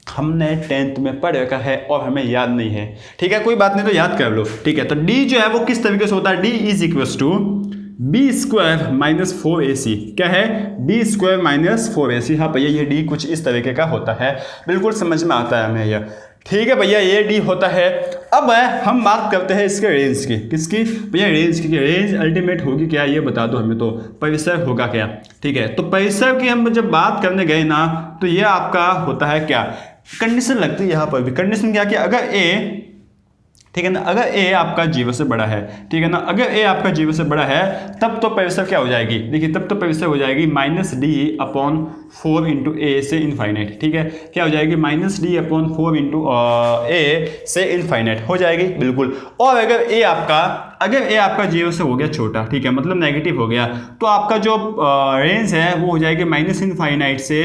हमने 10th में पढ़ रखा है और हमें याद नहीं है, ठीक है, कोई बात नहीं, तो याद कर लो, ठीक है। तो डी जो है वो किस तरीके से होता है, D = B square minus 4ac। क्या है? D square minus 4ac। हाँ भैया ये डी कुछ इस तरीके का होता है, बिल्कुल समझ में आता है हमें यह। ठीक है भैया ये डी होता है। अब हम बात करते हैं इसके रेंज की। किसकी भैया? रेंज की। रेंज अल्टीमेट होगी क्या ये बता दो हमें, तो परिसर होगा क्या? ठीक है, तो परिसर की हम जब बात करने गए ना तो ये आपका होता है क्या, कंडीशन लगती है यहाँ पर भी। कंडीशन क्या कि अगर ए, ठीक है ना, अगर ए आपका 0 से बड़ा है, ठीक है ना, अगर ए आपका 0 से बड़ा है तब तो परिसर क्या हो जाएगी? देखिए तब तो परिसर हो जाएगी -d/4 इंटू ए से इनफाइनाइट। ठीक है, क्या हो जाएगी? -d/4 इंटू ए से इनफाइनाइट हो जाएगी, बिल्कुल। और अगर ए आपका 0 से हो गया छोटा, ठीक है, मतलब नेगेटिव हो गया, तो आपका जो रेंज है वो हो जाएगी -इनफाइनाइट से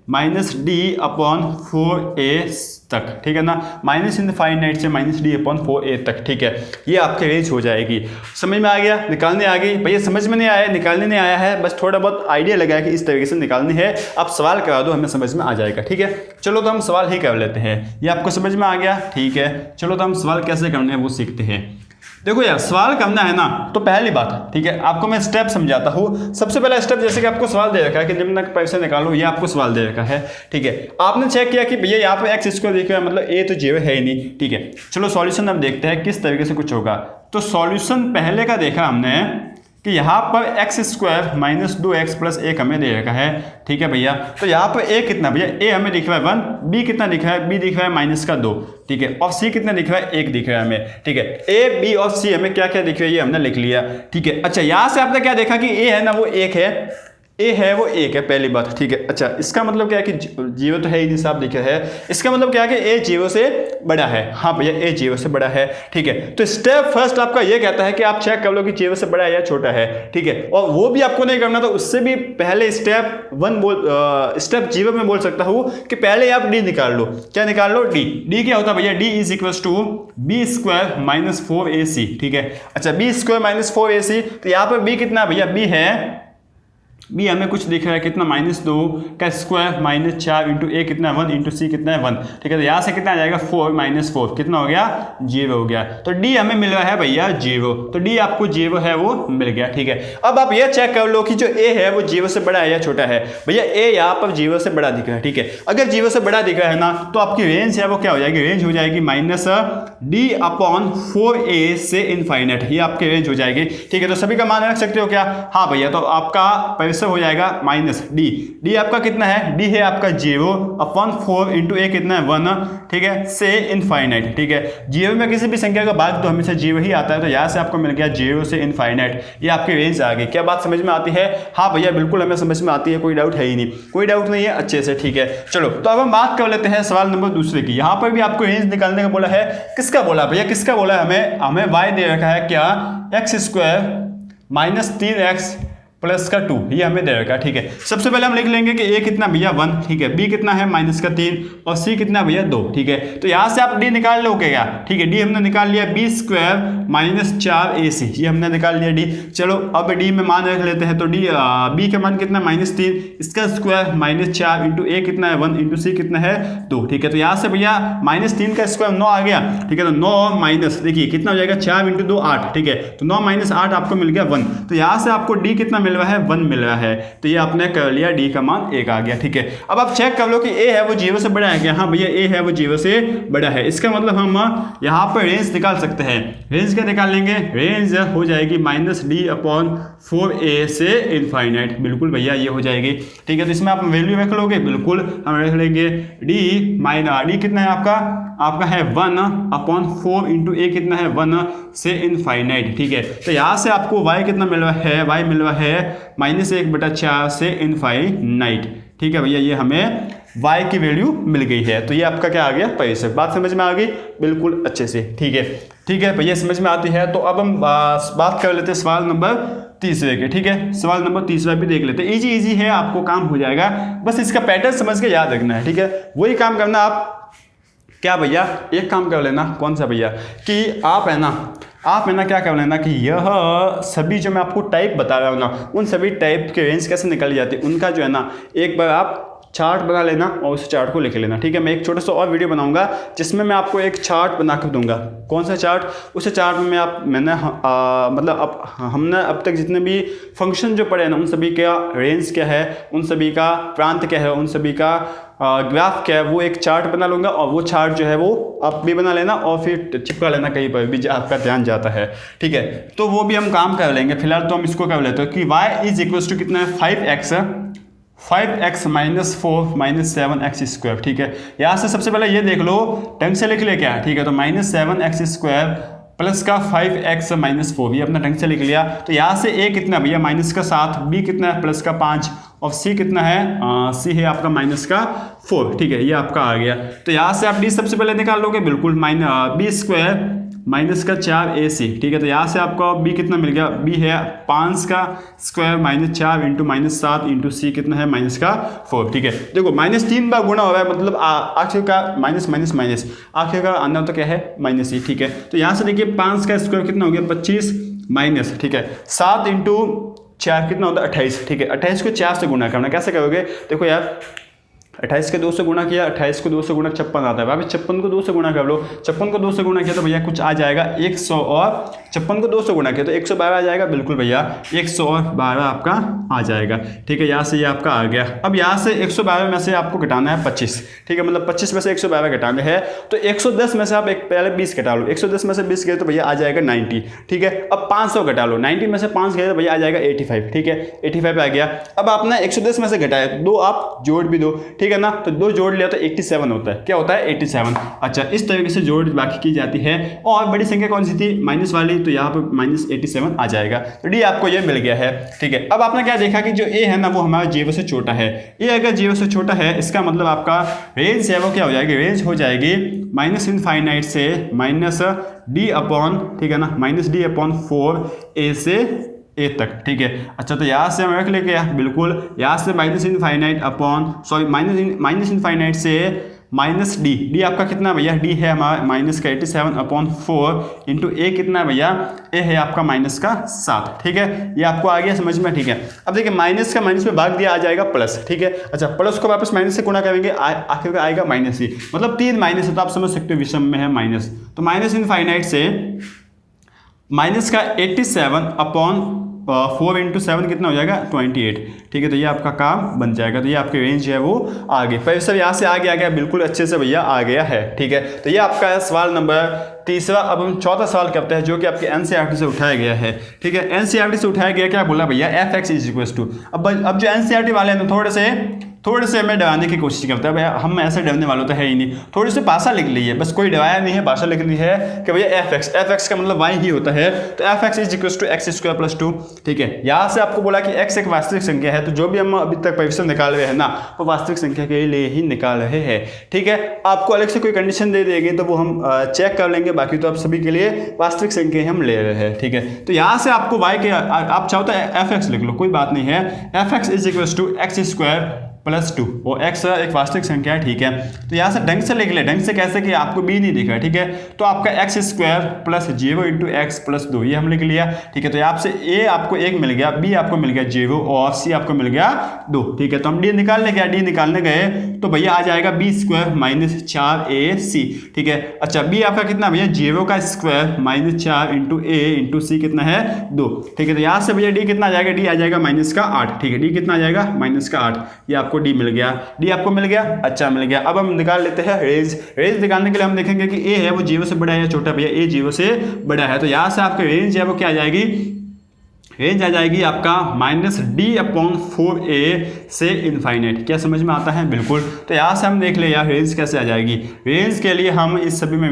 -d/4a तक। ठीक है ना, -इनफाइनाइट से -d/4a तक। ठीक है, ये आपकी रेंज हो जाएगी। समझ में आ गया? निकालने आ गई भैया? समझ में नहीं आया, निकालने नहीं आया है, बस थोड़ा बहुत आइडिया लगाया कि इस तरीके से निकालनी है। आप सवाल करा दो, हमें समझ में आ जाएगा। ठीक है, चलो तो हम सवाल ही कर लेते हैं। ये आपको समझ में आ गया? ठीक है, चलो तो हम सवाल कैसे करने हैं वो सीखते हैं। देखो यार, सवाल करना है ना तो पहली बात, ठीक है, आपको मैं स्टेप समझाता हूँ। सबसे पहला स्टेप, जैसे कि आपको सवाल दे रखा है कि निम्न का परिसर निकालो, ये आपको सवाल दे रखा है। ठीक है, आपने चेक किया कि भैया यहाँ पे एक्स स्क्वायर दिख रहा है, मतलब ए तो 0 है ही नहीं। ठीक है, चलो सॉल्यूशन अब देखते हैं किस तरीके से कुछ होगा। तो सॉल्यूशन पहले का देखा हमने कि यहाँ पर एक्स स्क्वायर -2x + 1 हमें दे रखा है। ठीक है भैया, तो यहाँ पर ए कितना भैया? ए हमें दिख रहा है 1, बी कितना दिख रहा है? बी दिख रहा है -2। ठीक है, और सी कितना दिख रहा है? 1 दिख रहा है हमें। ठीक है, ए, बी और सी हमें क्या क्या दिख रहा है ये हमने लिख लिया। ठीक है, अच्छा यहाँ से आपने क्या देखा कि ए है ना वो 1 है, ए है वो 1 है, पहली बात। ठीक है, अच्छा इसका मतलब क्या है कि 0 तो है ही नहीं, साहब दिखा है। इसका मतलब क्या है कि ए 0 से बड़ा है। हाँ भैया, ए 0 से बड़ा है। ठीक है, तो स्टेप फर्स्ट आपका ये कहता है कि आप चेक कर लो कि 0 से बड़ा है या छोटा है। ठीक है, और वो भी आपको नहीं करना, तो उससे भी पहले स्टेप 0 में बोल सकता हूँ कि पहले आप डी निकाल लो। क्या निकाल लो? डी। डी क्या होता है भैया? D is equal to b square -4ac। ठीक है, अच्छा बी स्क्वायर -4ac, तो यहाँ पर बी कितना भैया? बी है, बी हमें कुछ दिख रहा है कितना? -2 का स्क्वायर -4 इंटू ए कितना है 1 इंटू सी कितना है 1। ठीक है, तो यहाँ से कितना आ जाएगा? 4 -4 कितना हो गया? 0 हो गया। तो डी हमें मिल रहा है भैया 0, तो डी आपको 0 है वो मिल गया। ठीक है, अब आप ये चेक कर लो कि जो ए है वो 0 से बड़ा है या छोटा है। भैया ए यहाँ पर 0 से बड़ा दिख रहा है। ठीक है, अगर 0 से बड़ा दिख रहा है ना तो आपकी रेंज है वो क्या हो जाएगी? रेंज हो जाएगी -d/4a से इनफाइनाइट, ये आपकी रेंज हो जाएगी। ठीक है, तो सभी का मान रख सकते हो क्या? हाँ भैया, तो आपका परिसर हो जाएगा -d। डी आपका कितना है? डी है आपका 0/4 इंटू ए कितना है 1। ठीक है, से इनफाइनाइट। ठीक है, 0 में किसी भी संख्या का भाग तो हमेशा 0 ही आता है, तो यहाँ से आपको मिल गया 0 से इनफाइनाइट। ये आपकी रेंज आ गई। क्या बात समझ में आती है? हाँ भैया बिल्कुल हमें समझ में आती है, कोई डाउट है ही नहीं, कोई डाउट नहीं है अच्छे से। ठीक है, चलो तो अब हम बात कर लेते हैं सवाल नंबर दूसरे की। यहाँ पर भी आपको रेंज निकालने का बोला है। किसका बोला भैया? किसका बोला है? हमें y दे रखा है क्या? x स्क्वायर -3x + 2, ये हमें दे रखा। ठीक है, सबसे पहले हम लिख लेंगे कि ए कितना भैया 1। ठीक है, बी कितना है -3 और सी कितना भैया 2। ठीक है, तो यहाँ से आप डी निकाल लोगे क्या? ठीक है, डी हमने निकाल लिया बी स्क्वायर -4ac, ये हमने निकाल लिया डी। चलो अब डी में मान रख लेते हैं, तो डी बी का मान कितना? -3, इसका स्क्वायर -4 इंटू ए कितना है 1 इंटू सी कितना है 2। ठीक है, तो यहाँ से भैया -3 का स्क्वायर 9 आ गया। ठीक है, तो 9 माइनस देखिए कितना हो जाएगा? 4 इंटू 2 8। ठीक है, तो 9 - 8 आपको मिल गया 1। तो यहाँ से आपको डी कितना मिल रहा है? 1 मिल रहा है। तो ये आपने कर लिया, डी का मान 1 आ गया। ठीक है, अब आप चेक कर लो कि ए है वो 0 से बड़ा है क्या? हाँ भैया ए है वो 0 से बड़ा है। इसका मतलब हम यहाँ पर रेंज निकाल सकते हैं। रेंज क्या निकाल लेंगे? रेंज हो जाएगी -d/4a से इनफाइनाइट। बिल्कुल भैया ये हो जाएगी। ठीक है, तो इसमें आप वैल्यू रख लोगे, बिल्कुल हम रख लेंगे डी कितना है आपका है 1/4 इंटू ए कितना है 1 से इनफाइनाइट। ठीक है, तो यहाँ से आपको y कितना मिल रहा है? y मिल रहा है -1/4 से इनफाइनाइट। ठीक है भैया, ये हमें y की वैल्यू मिल गई है। तो ये आपका क्या आ गया? परिसर। बात समझ में आ गई बिल्कुल अच्छे से। ठीक है भैया, समझ में आती है। तो अब हम बात कर लेते हैं सवाल नंबर तीसरे के। ठीक है, सवाल नंबर तीसरा भी देख लेते हैं। इजी है, आपको काम हो जाएगा, बस इसका पैटर्न समझ के याद रखना है। ठीक है, वही काम करना आप। क्या भैया? एक काम कर लेना। कौन सा भैया? कि आप है ना क्या कर लेना कि यह सभी जो मैं आपको टाइप बता रहा हूँ ना, उन सभी टाइप के रेंज कैसे निकल जाती है उनका जो है ना एक बार आप चार्ट बना लेना और उस चार्ट को लिख लेना, ठीक है। मैं एक छोटा सा और वीडियो बनाऊंगा जिसमें मैं आपको एक चार्ट बना कर दूंगा। कौन सा चार्ट? उस चार्ट में हमने अब तक जितने भी फंक्शन जो पढ़े हैं ना, उन सभी का रेंज क्या है, उन सभी का प्रांत क्या है, उन सभी का ग्राफ क्या है, वो एक चार्ट बना लूंगा और वो चार्ट जो है वो आप भी बना लेना और फिर चिपका लेना कहीं पर भी आपका ध्यान जाता है, ठीक है। तो वो भी हम काम कर लेंगे। फिलहाल तो हम इसको कर लेते हैं कि y इज इक्वल टू कितना है 5x minus 4 minus 7x square, ठीक है। यहाँ से सबसे पहले ये देख लो, ढंग से लिख ले क्या, ठीक है। तो माइनस 7x स्क्वायर प्लस का 5x माइनस 4, ये अपना ढंग से लिख लिया। तो यहाँ से a कितना भैया माइनस का 7, b कितना है प्लस का 5 और c कितना है, c है आपका माइनस का 4, ठीक है। ये आपका आ गया। तो यहाँ से आप d सबसे पहले निकाल लोगे, बिल्कुल b स्क्वायर माइनस का 4ac, ठीक है। तो यहाँ से आपको b कितना मिल गया, b है 5 का square minus 4 into minus 7 into c कितना है माइनस का 4, ठीक है। देखो माइनस 3 बार गुणा हो रहा है, मतलब आखिर का माइनस माइनस माइनस आखिर का आना तो क्या है माइनस ही, ठीक है। तो यहाँ से देखिए 5 का स्क्वायर कितना हो गया 25 माइनस, ठीक है, 7 इंटू 4 कितना होता है 28, ठीक है। 28 को 4 से गुणा करना, कैसे करोगे, देखो यार 28 के 2 से गुणा किया, 28 को 2 से गुणा 56 आता है, भाई 56 को 2 से गुणा कर लो, 56 को 2 से गुणा किया तो भैया कुछ आ जाएगा 100 और 56 को 2 से गुणा किया तो 112 आ जाएगा, बिल्कुल भैया 112 आपका आ जाएगा, ठीक है। यहाँ से ये आपका आ गया। अब यहाँ से 112 में से आपको घटाना है 25, ठीक है, मतलब 25 में से 112 घटाने हैं तो 110 में से आप पहले 20 घटा लो, 110 में से 20 गए तो भैया आ जाएगा 90, ठीक है। अब 500 घटा लो, 90 में से 5 गए तो भैया आ जाएगा 85, ठीक है, 85 आ गया। अब आपने 110 में से घटाया, 2 आप जोड़ भी दो, ठीक है ना, तो 2 जोड़ लिया तो 87 होता है, क्या होता है 87। अच्छा, इस तरीके से जोड़ बाकी की जाती है। और बड़ी संख्या कौन सी थी, माइनस वाली, तो यहाँ पर माइनस 87 आ जाएगा। तो डी आपको ये मिल गया है, ठीक है। अब आपने क्या देखा कि जो ए है ना वो हमारा 0 से छोटा है। ए अगर 0 से छोटा है इसका मतलब आपका रेंज है वो क्या हो जाएगी, रेंज हो जाएगी माइनस इनफाइनाइट से माइनस डी अपॉन, ठीक है ना, माइनस डी अपॉन 4 ए से ए तक, ठीक है। अच्छा, तो यहाँ से हम रख ले क्या, बिल्कुल यहाँ से minus infinite upon sorry minus infinite से माइनस डी आपका कितना भैया, डी है हमारा माइनस का 87 अपॉन 4 इंटू ए कितना है भैया, ए है आपका माइनस का 7, ठीक है। ये आपको आ गया समझ में, ठीक है। अब देखिए माइनस का माइनस में भाग दिया आ जाएगा प्लस, ठीक है। अच्छा, प्लस को वापस माइनस से गुणा करेंगे, आखिर का आएगा माइनस ही, मतलब 3 माइनस है तो आप समझ सकते हो विषम में है माइनस। तो माइनस इनफाइनाइट से माइनस का 87 अपॉन 4 इंटू 7 कितना हो जाएगा 28, ठीक है। तो ये आपका काम बन जाएगा। तो ये आपकी रेंज है वो आ गई, पर सब यहाँ से आगे आ गया, बिल्कुल अच्छे से भैया आ गया है, ठीक है। तो ये आपका है सवाल नंबर 3। अब हम चौथा सवाल करते हैं जो कि आपके एनसीईआरटी से उठाया गया है, ठीक है। एनसीईआरटी से उठाया गया, क्या बोला भैया, f x is equal to. अब जो एनसीईआरटी वाले हैं थोड़े से हमें डराने की कोशिश करता है, भैया हम ऐसे डरने वालों तो है ही नहीं, थोड़ी सी भाषा लिख ली है, बस कोई डराया नहीं है, भाषा लिख ली है कि भैया एफ एक्स का मतलब वाई ही होता है। तो f x is equal to x square plus 2, ठीक है। यहाँ से आपको बोला कि एक्स एक वास्तविक संख्या है, तो जो भी हम अभी तक परिवेशन निकाल रहे हैं ना वो वास्तविक संख्या के लिए ही निकाल रहे हैं, ठीक है। आपको अलग से कोई कंडीशन दे देंगे तो वो हम चेक कर लेंगे, बाकी तो आप सभी के लिए वास्तविक संख्या हम ले रहे हैं, ठीक है। तो यहाँ से आपको वाई के आप चाहो तो एफ एक्स लिख लो, कोई बात नहीं है। F x is equal to x square plus 2, वो x एक वास्तविक संख्या है, ठीक है। तो यहाँ से ढंग से लिख ले, ढंग से कैसे कि आपको b नहीं दिखा है, ठीक है। तो आपका x square plus 0 into x plus 2 ये हम लिख लिया, ठीक है। तो यहाँ से a आपको 1 मिल गया, b आपको मिल गया 0 और c आपको मिल गया 2, ठीक है। तो हम d निकालने गया, d निकालने गए तो भैया आ जाएगा b स्क्वायर माइनस 4ac, ठीक है। अच्छा, b आपका कितना भैया 0 का square minus 4 into a into c कितना है 2, ठीक है। तो यहाँ से भैया d कितना आ जाएगा, d आ जाएगा माइनस का 8, ठीक है। d कितना आ जाएगा माइनस का 8, ये आपको डी मिल गया, डी आपको मिल गया, अच्छा मिल गया। अब हम निकाल लेते हैं रेंज निकालने के लिए हम देखेंगे कि ए है वो 0 से बड़ा है या छोटा, भैया ए 0 से बड़ा है। तो यहाँ से आपकी रेंज है वो क्या आ जाएगी, रेंज आ जाएगी आपका माइनस डी अपॉन 4a से इनफाइनाइट। क्या समझ में आता है, बिल्कुल। तो यहाँ से हम देख ले यार रेंज कैसे आ जाएगी। रेंज के लिए हम इस सभी में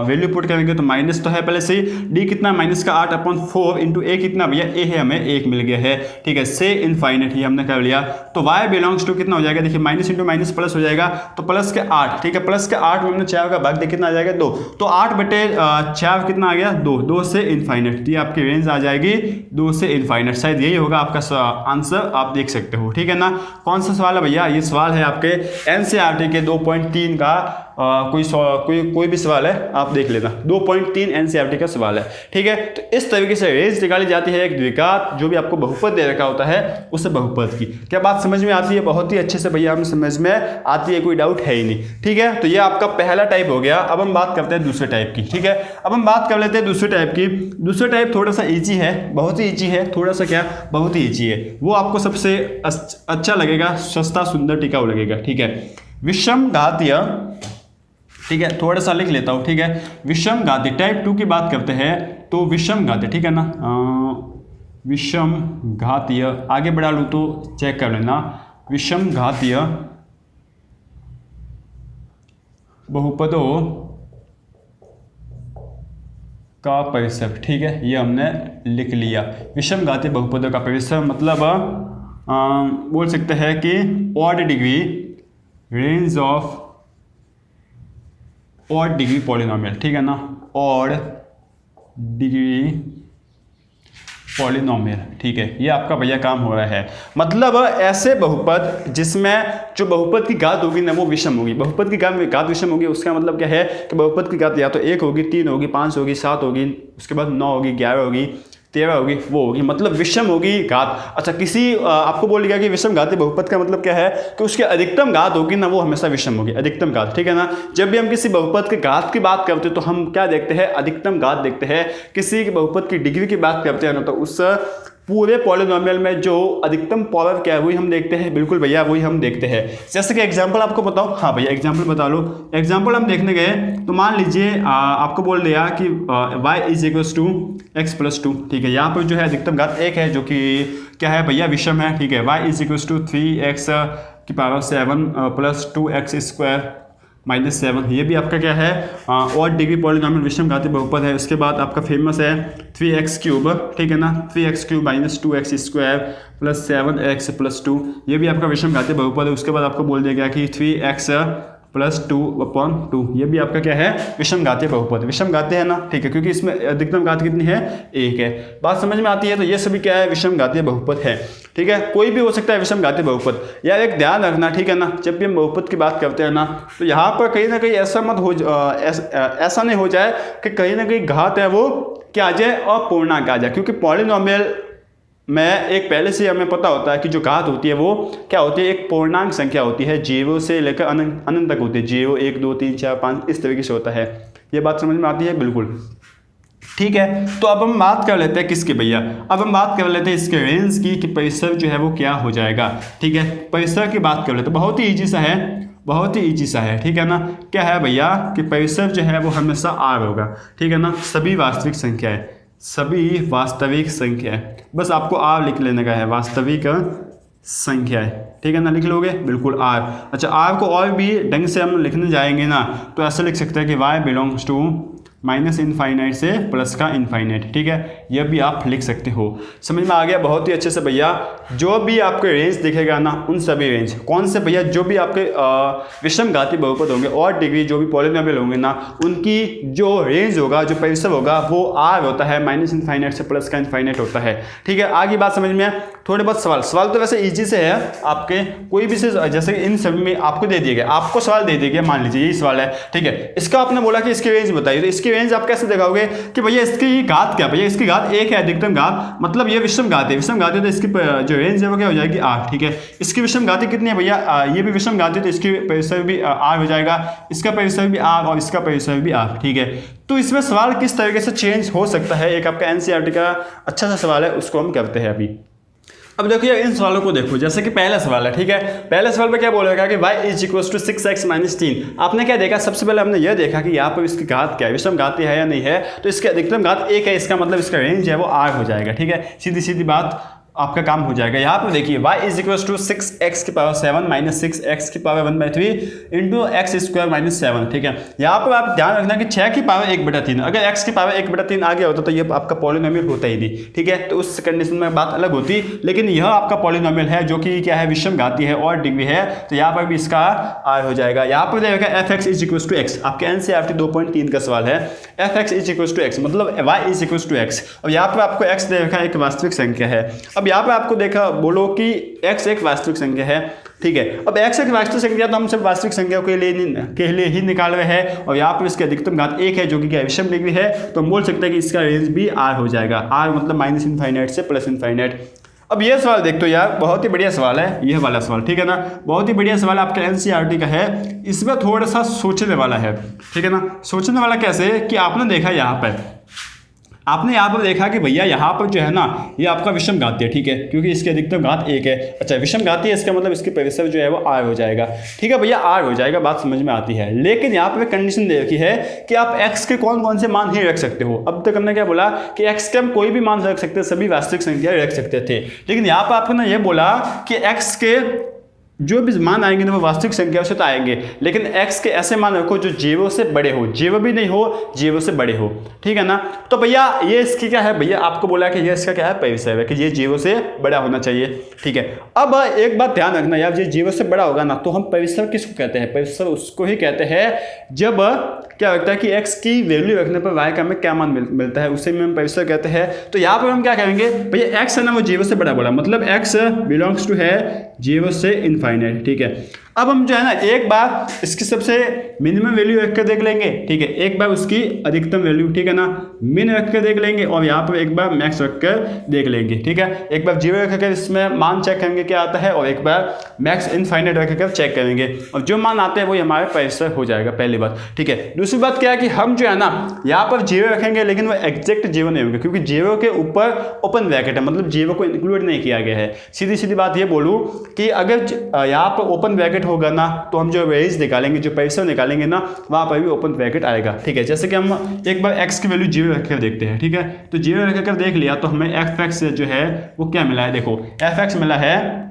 वैल्यू पुट करेंगे तो माइनस तो है पहले से, डी कितना माइनस का 8 अपॉन 4 इंटू ए कितना भैया, ए है हमें 1 मिल गया है, ठीक है, से इनफाइनाइट ही हमने कर लिया। तो y बिलोंग्स टू कितना हो जाएगा, देखिए माइनस इंटू माइनस प्लस हो जाएगा, तो प्लस के 8, ठीक है। प्लस के 8 में हमने 4 का भाग दिया कितना आ जाएगा 2, तो 8 बटे 4 कितना आ गया 2 से इनफाइनाइट। ये आपकी रेंज आ जाएगी 2 से से इनफाइनाइट, शायद यही होगा आपका आंसर, आप देख सकते हो। ठीक है ना, कौन सा सवाल है भैया? ये सवाल है आपके एनसीईआरटी के 2.3 का कोई भी सवाल है आप देख लेना, 2.3 एनसीईआरटी का सवाल है। ठीक है, तो इस तरीके से रेंज निकाली जाती है एक द्विघात जो भी आपको बहुपद दे रखा होता है उस बहुपद की। क्या बात समझ में आती है? बहुत ही अच्छे से भैया हमें समझ में आती है, कोई डाउट है ही नहीं। ठीक है, तो ये आपका पहला टाइप हो गया। अब हम बात करते हैं दूसरे टाइप की। ठीक है, अब हम बात कर लेते हैं दूसरे टाइप की। दूसरा टाइप थोड़ा सा ईजी है, बहुत ही ईजी है, थोड़ा सा क्या, बहुत ही ईजी है। वो आपको सबसे अच्छा लगेगा, सस्ता सुंदर टिकाऊ लगेगा। ठीक है, विषम घातीय, ठीक है, थोड़ा सा लिख लेता हूँ। ठीक है, विषम घातीय टाइप 2 की बात करते हैं तो विषम घातीय, ठीक है ना, विषम घातीय, आगे बढ़ा लूँ तो चेक कर लेना, विषम घातीय बहुपदों का परिसर। ठीक है, ये हमने लिख लिया। विषम घातीय बहुपदों का परिसर मतलब बोल सकते हैं कि odd degree range of odd degree polynomial. ठीक है ना, ऑड डिग्री पॉलिनोमियल। ठीक है, ये आपका भैया काम हो रहा है। मतलब ऐसे बहुपद जिसमें जो बहुपद की घात होगी ना वो विषम होगी। बहुपद की घात विषम होगी, उसका मतलब क्या है कि बहुपद की घात या तो 1 होगी, 3 होगी, 5 होगी, 7 होगी, उसके बाद 9 होगी, 11 होगी, 13 होगी, वो होगी, मतलब विषम होगी घात। अच्छा, किसी आपको बोल दिया कि विषम घातीय बहुपद का मतलब क्या है कि उसकी अधिकतम घात होगी ना वो हमेशा विषम होगी, अधिकतम घात। ठीक है ना, जब भी हम किसी बहुपद के घात की बात करते हैं तो हम क्या देखते हैं? अधिकतम घात देखते हैं। किसी बहुपद की डिग्री की बात करते हैं ना तो उस पूरे पॉलिनोमियल में जो अधिकतम पावर क्या है वही हम देखते हैं। बिल्कुल भैया, वही हम देखते हैं। जैसे कि एग्जांपल आपको बताओ, हाँ भैया एग्जांपल बता लो। एग्जांपल हम देखने गए तो मान लीजिए आपको बोल दिया कि y = x+2। ठीक है, यहाँ पर जो है अधिकतम घात 1 है जो कि क्या है भैया? विषम है। ठीक है, y = 3x⁻7 + 2x² -7, ये भी आपका क्या है? ऑड डिग्री पॉलिनोमियल विषम घातीय बहुपद है। उसके बाद आपका फेमस है 3x³। ठीक है ना, 3x³ - 2x² + 7x+2, ये भी आपका विषम घातीय बहुपद है। उसके बाद आपको बोल दिया गया कि 3x + 2/2, ये भी आपका क्या है? विषम घातीय बहुपद। विषम घातीय है ना, ठीक है, क्योंकि इसमें अधिकतम घात कितनी है? 1 है। बात समझ में आती है? तो ये सभी क्या है? विषम घातीय बहुपद है। ठीक है, कोई भी हो सकता है विषम घातीय बहुपद। यार एक ध्यान रखना, ठीक है ना, जब भी हम बहुपद की बात करते हैं ना तो यहाँ पर कहीं ना कहीं ऐसा मत हो ऐसा नहीं हो जाए कि कहीं ना कहीं घात है वो क्या आ जाए और पूर्णांक आ जाए, क्योंकि पॉलिनोमियल में एक पहले से हमें पता होता है कि जो घात होती है वो क्या होती है? एक पूर्णांक संख्या होती है, 0 से लेकर अनंत तक होती है। 0, 1, 2, 3, 4, 5 इस तरीके से होता है। ये बात समझ में आती है? बिल्कुल। ठीक है, तो अब हम बात कर लेते हैं किसकी भैया? अब हम बात कर लेते हैं इसके रेंज की कि परिसर जो है वो क्या हो जाएगा। ठीक है, परिसर की बात कर लेते हैं, बहुत ही ईजी सा है, बहुत ही ईजी सा है। ठीक है ना, क्या है भैया कि परिसर जो है वो हमेशा R होगा। ठीक है ना, सभी वास्तविक संख्याएं, सभी वास्तविक संख्याएं, बस आपको R लिख लेने का है, वास्तविक संख्याएं। ठीक है ना, लिख लोगे? बिल्कुल R। अच्छा, R को और भी ढंग से हम लिखने जाएंगे ना तो ऐसे लिख सकते हैं कि y बिलोंग्स टू -∞ से प्लस का इनफाइनाइट। ठीक है, यह भी आप लिख सकते हो। समझ में आ गया? बहुत ही अच्छे से भैया। जो भी आपके रेंज दिखेगा ना उन सभी रेंज कौन से भैया? जो भी आपके विषम घातीय बहुपद होंगे और डिग्री जो भी पॉलिनोमियल होंगे ना उनकी जो रेंज होगा, जो परिसर होगा वो R होता है, -∞ से प्लस का इनफाइनाइट होता है। ठीक है, आगे बात समझ में? थोड़े बहुत सवाल तो वैसे ईजी से है आपके, कोई भी से जैसे इन सभी में आपको दे दिया गया, आपको सवाल दे दिया गया, मान लीजिए यही सवाल है। ठीक है, इसका आपने बोला कि इसकी रेंज बताइए, तो इसकी रेंज आप कैसे दिखाओगे कि भैया इसकी घात क्या? भैया इसकी घात 1 है, अधिकतम घात, मतलब ये विषम घात है। विषम घात है तो इसकी जो रेंज है वो क्या हो जाएगी? R। ठीक है, इसकी विषम घाती कितनी है भैया? ये भी विषम घाती है तो इसकी परिसर भी R हो जाएगा, इसका परिसर भी R और इसका परिसर भी R। ठीक है, तो इसमें सवाल किस तरीके से चेंज हो सकता है, एक आपका एनसीईआरटी का अच्छा सा सवाल है, उसको हम करते हैं अभी। अब देखो यार इन सवालों को देखो, जैसे कि पहला सवाल है। ठीक है, पहले सवाल पे क्या बोलेगा कि y = 6x - 3। आपने क्या देखा? सबसे पहले हमने यह देखा कि यहाँ पर इसकी घात क्या है, विषम घाती है या नहीं है, तो इसकी अधिकतम घात 1 है, इसका मतलब इसका रेंज है वो R हो जाएगा। ठीक है, सीधी सीधी बात आपका काम हो जाएगा। यहाँ पर देखिए y is equal to 6x⁷ minus 6x⁴ into x square minus 7, ठीक है। यहाँ पर आप ध्यान रखना कि 6 की पावर 1/3, अगर x की पावर 1/3 आ गया होता तो ये आपका पॉलिनोमियल होता ही नहीं, ठीक है। तो उस कंडीशन में बात अलग होती, लेकिन यह आपका पॉलिनोमियल है जो कि क्या है, विषम घाती है और डिग्री है, तो यहाँ पर भी इसका r हो जाएगा। यहाँ पर देखिएगा f(x) is equal to x, आपके NCERT 2.3 का सवाल है। f(x) is equal to x मतलब y is equal to x। अब यहाँ पर आपको x दे रखा है, एक वास्तविक संख्या है। अब यहाँ पे आपको देखा बोलो कि x एक वास्तविक संख्या है, ठीक है। अब x एक वास्तविक संख्या तो हम सब वास्तविक संख्या के लिए ही निकाल रहे हैं, और यहाँ पर इसके अधिकतम घात 1 है जो कि क्या विषम डिग्री है, तो हम बोल सकते हैं कि इसका रेंज भी r हो जाएगा। r मतलब -∞ से +∞। अब ये सवाल देख तो यार बहुत ही बढ़िया सवाल है, यह वाला सवाल, ठीक है ना, बहुत ही बढ़िया सवाल आपका NCERT का है। इसमें थोड़ा सा सोचने वाला है, ठीक है ना। सोचने वाला कैसे कि आपने देखा यहाँ पर देखा कि भैया यहाँ पर जो है ना ये आपका विषम घाती है, ठीक है, क्योंकि इसके अधिकतम घात 1 है। अच्छा, विषम घाती है, इसका मतलब इसके परिसर जो है वो r हो जाएगा, ठीक है भैया, r हो जाएगा, बात समझ में आती है। लेकिन यहाँ पर कंडीशन दे रखी है कि आप x के कौन कौन से मान ही रख सकते हो। अब तक हमने क्या बोला कि x के हम कोई भी मान रख सकते, सभी वास्तविक संख्या रख सकते थे, लेकिन यहाँ पर आपने ये बोला कि x के जो भी मान आएंगे ना वो वास्तविक संख्या से तो आएंगे, लेकिन x के ऐसे मान रखो जो 0 से बड़े हो, 0 भी नहीं हो, 0 से बड़े हो, ठीक है ना। तो भैया ये इसकी क्या है, भैया आपको बोला कि ये इसका क्या है, परिसर है कि ये 0 से बड़ा होना चाहिए, ठीक है। अब एक बात ध्यान रखना यार, ये 0 से बड़ा होगा ना तो हम परिसर किसको कहते हैं, परिसर उसको ही कहते हैं जब क्या होता है कि x की वैल्यू रखने पर y का हमें क्या मान मिलता है, उसे हम परिसर कहते हैं। तो यहाँ पर हम क्या करेंगे भैया, x है ना वो 0 से बड़ा बोला, मतलब x बिलोंग्स टू है 0 से इनफाइनाइट, ठीक है। अब हम जो है ना एक बार इसकी सबसे मिनिमम वैल्यू रख कर देख लेंगे, ठीक है, एक बार उसकी अधिकतम वैल्यू, ठीक है ना, मिन रख कर देख लेंगे, और यहाँ पर एक बार मैक्स रख कर देख लेंगे, ठीक है। एक बार 0 रख कर इसमें मान चेक करेंगे क्या आता है, और एक बार मैक्स इनफाइनाइट रख कर चेक करेंगे, और जो मान आते हैं वो हमारे परिसर हो जाएगा, पहली बात, ठीक है। दूसरी बात क्या है कि हम जो है ना यहाँ पर 0 रखेंगे, लेकिन वो एग्जैक्ट 0 नहीं होंगे, क्योंकि 0 के ऊपर ओपन ब्रैकेट है, मतलब 0 को इंक्लूड नहीं किया गया है। सीधी सीधी बात ये बोलूँ कि अगर यहाँ पर ओपन ब्रैकेट होगा ना तो हम जो रेंज निकालेंगे, जो परिसर निकालेंगे ना, वहां पर भी ओपन ब्रैकेट आएगा, ठीक है। जैसे कि हम एक बार x की वैल्यू 0 रखकर देखते हैं, ठीक है। तो 0 रखकर देख लिया तो हमें f(x) जो है वो क्या मिला है, देखो f(x) मिला है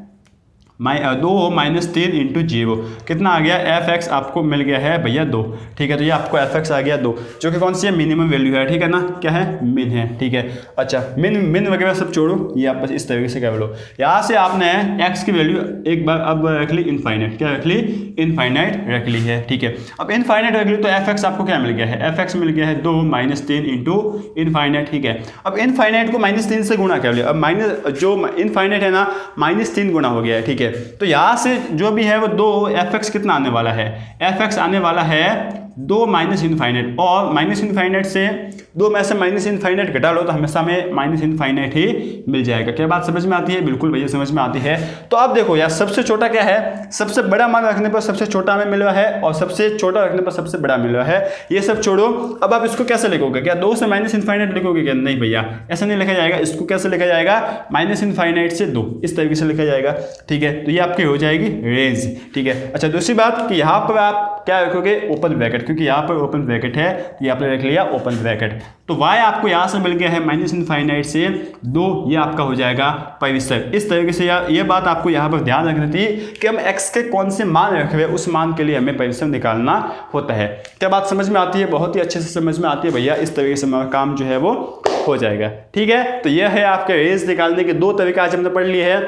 2 -3 इंटू 0, कितना आ गया, f(x) आपको मिल गया है भैया 2, ठीक है। तो ये आपको f(x) आ गया 2, जो कि कौन सी है, मिनिमम वैल्यू है, ठीक है ना, क्या है, मिन है, ठीक है। अच्छा, मिन वगैरह सब छोड़ो, ये आप बस इस तरीके से कर लो। यहाँ से आपने x की वैल्यू एक बार अब रख ली इनफाइनाइट, क्या रख ली, इनफाइनाइट रख ली है, ठीक है। अब इनफाइनाइट रख ली तो f(x) आपको क्या मिल गया है, f(x) मिल गया है 2 -3 इंटू इनफाइनाइट, ठीक है। अब इनफाइनाइट को -3 से गुणा कर लिया, अब जो इनफाइनाइट है ना -3 गुणा हो गया है, ठीक है। तो यहां से जो भी है वो 2 f(x) कितना आने वाला है, f(x) आने वाला है 2 -∞, और -∞ से 2 में से -∞ घटा लो तो हमेशा में -∞ ही मिल जाएगा। क्या बात समझ में आती है, बिल्कुल भैया समझ में आती है। तो अब देखो यार, सबसे छोटा क्या है, सबसे बड़ा मान रखने पर सबसे छोटा हमें मिल रहा है, और सबसे छोटा रखने पर सबसे बड़ा मिल रहा है, ये सब छोड़ो। अब आप इसको कैसे लिखोगे, क्या 2 से -∞ लिखोगे क्या, नहीं भैया ऐसा नहीं लिखा जाएगा। इसको कैसे लिखा जाएगा, -∞ से 2, इस तरीके से लिखा जाएगा, ठीक है। तो ये आपकी हो जाएगी रेंज, ठीक है। अच्छा, दूसरी बात कि यहाँ पर आप क्या रखोगे, ओपन ब्रैकेट, क्योंकि यहाँ पर ओपन ब्रैकेट है, तो यहाँ पर रख लिया ओपन ब्रैकेट। तो y आपको यहाँ से मिल गया है -∞ से 2, ये आपका हो जाएगा परिसर। इस तरीके से यार ये बात आपको यहाँ पर ध्यान रखनी थी कि हम x के कौन से मान रख रहे हैं, उस मान के लिए हमें परिसर निकालना होता है। क्या बात समझ में आती है, बहुत ही अच्छे से समझ में आती है भैया। इस तरीके से हमारा काम जो है वो हो जाएगा, ठीक है। तो यह है आपके रेंज निकालने के 2 तरीके आज हमने पढ़ लिए हैं,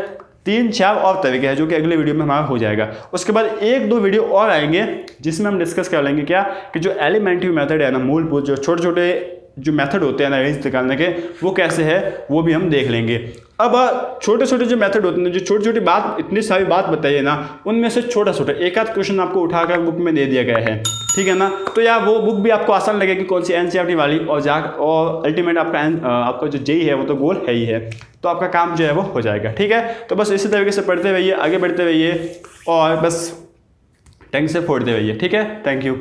3-4 और तरीके हैं जो कि अगले वीडियो में हमारा हो जाएगा। उसके बाद 1-2 वीडियो और आएंगे जिसमें हम डिस्कस कर लेंगे क्या कि जो एलिमेंट्री मेथड है ना, मूलभूत जो छोटे छोटे जो मेथड होते हैं ना रेंज निकालने के, वो कैसे है वो भी हम देख लेंगे। अब छोटे छोटे जो मेथड होते हैं, जो छोटी छोटी बात, इतनी सारी बात बताइए ना, उनमें से छोटा छोटा एक आध क्वेश्चन आपको उठाकर बुक में दे दिया गया है, ठीक है ना। तो यार वो बुक भी आपको आसान लगेगी, कौन सी NCERT वाली, और अल्टीमेट आपका जो जेई है वो तो गोल है ही है, तो आपका काम जो है वो हो जाएगा, ठीक है। तो बस इसी तरीके से पढ़ते रहिए, आगे बढ़ते रहिए, और बस टंग से फोड़ते रहिए, ठीक है। Thank you.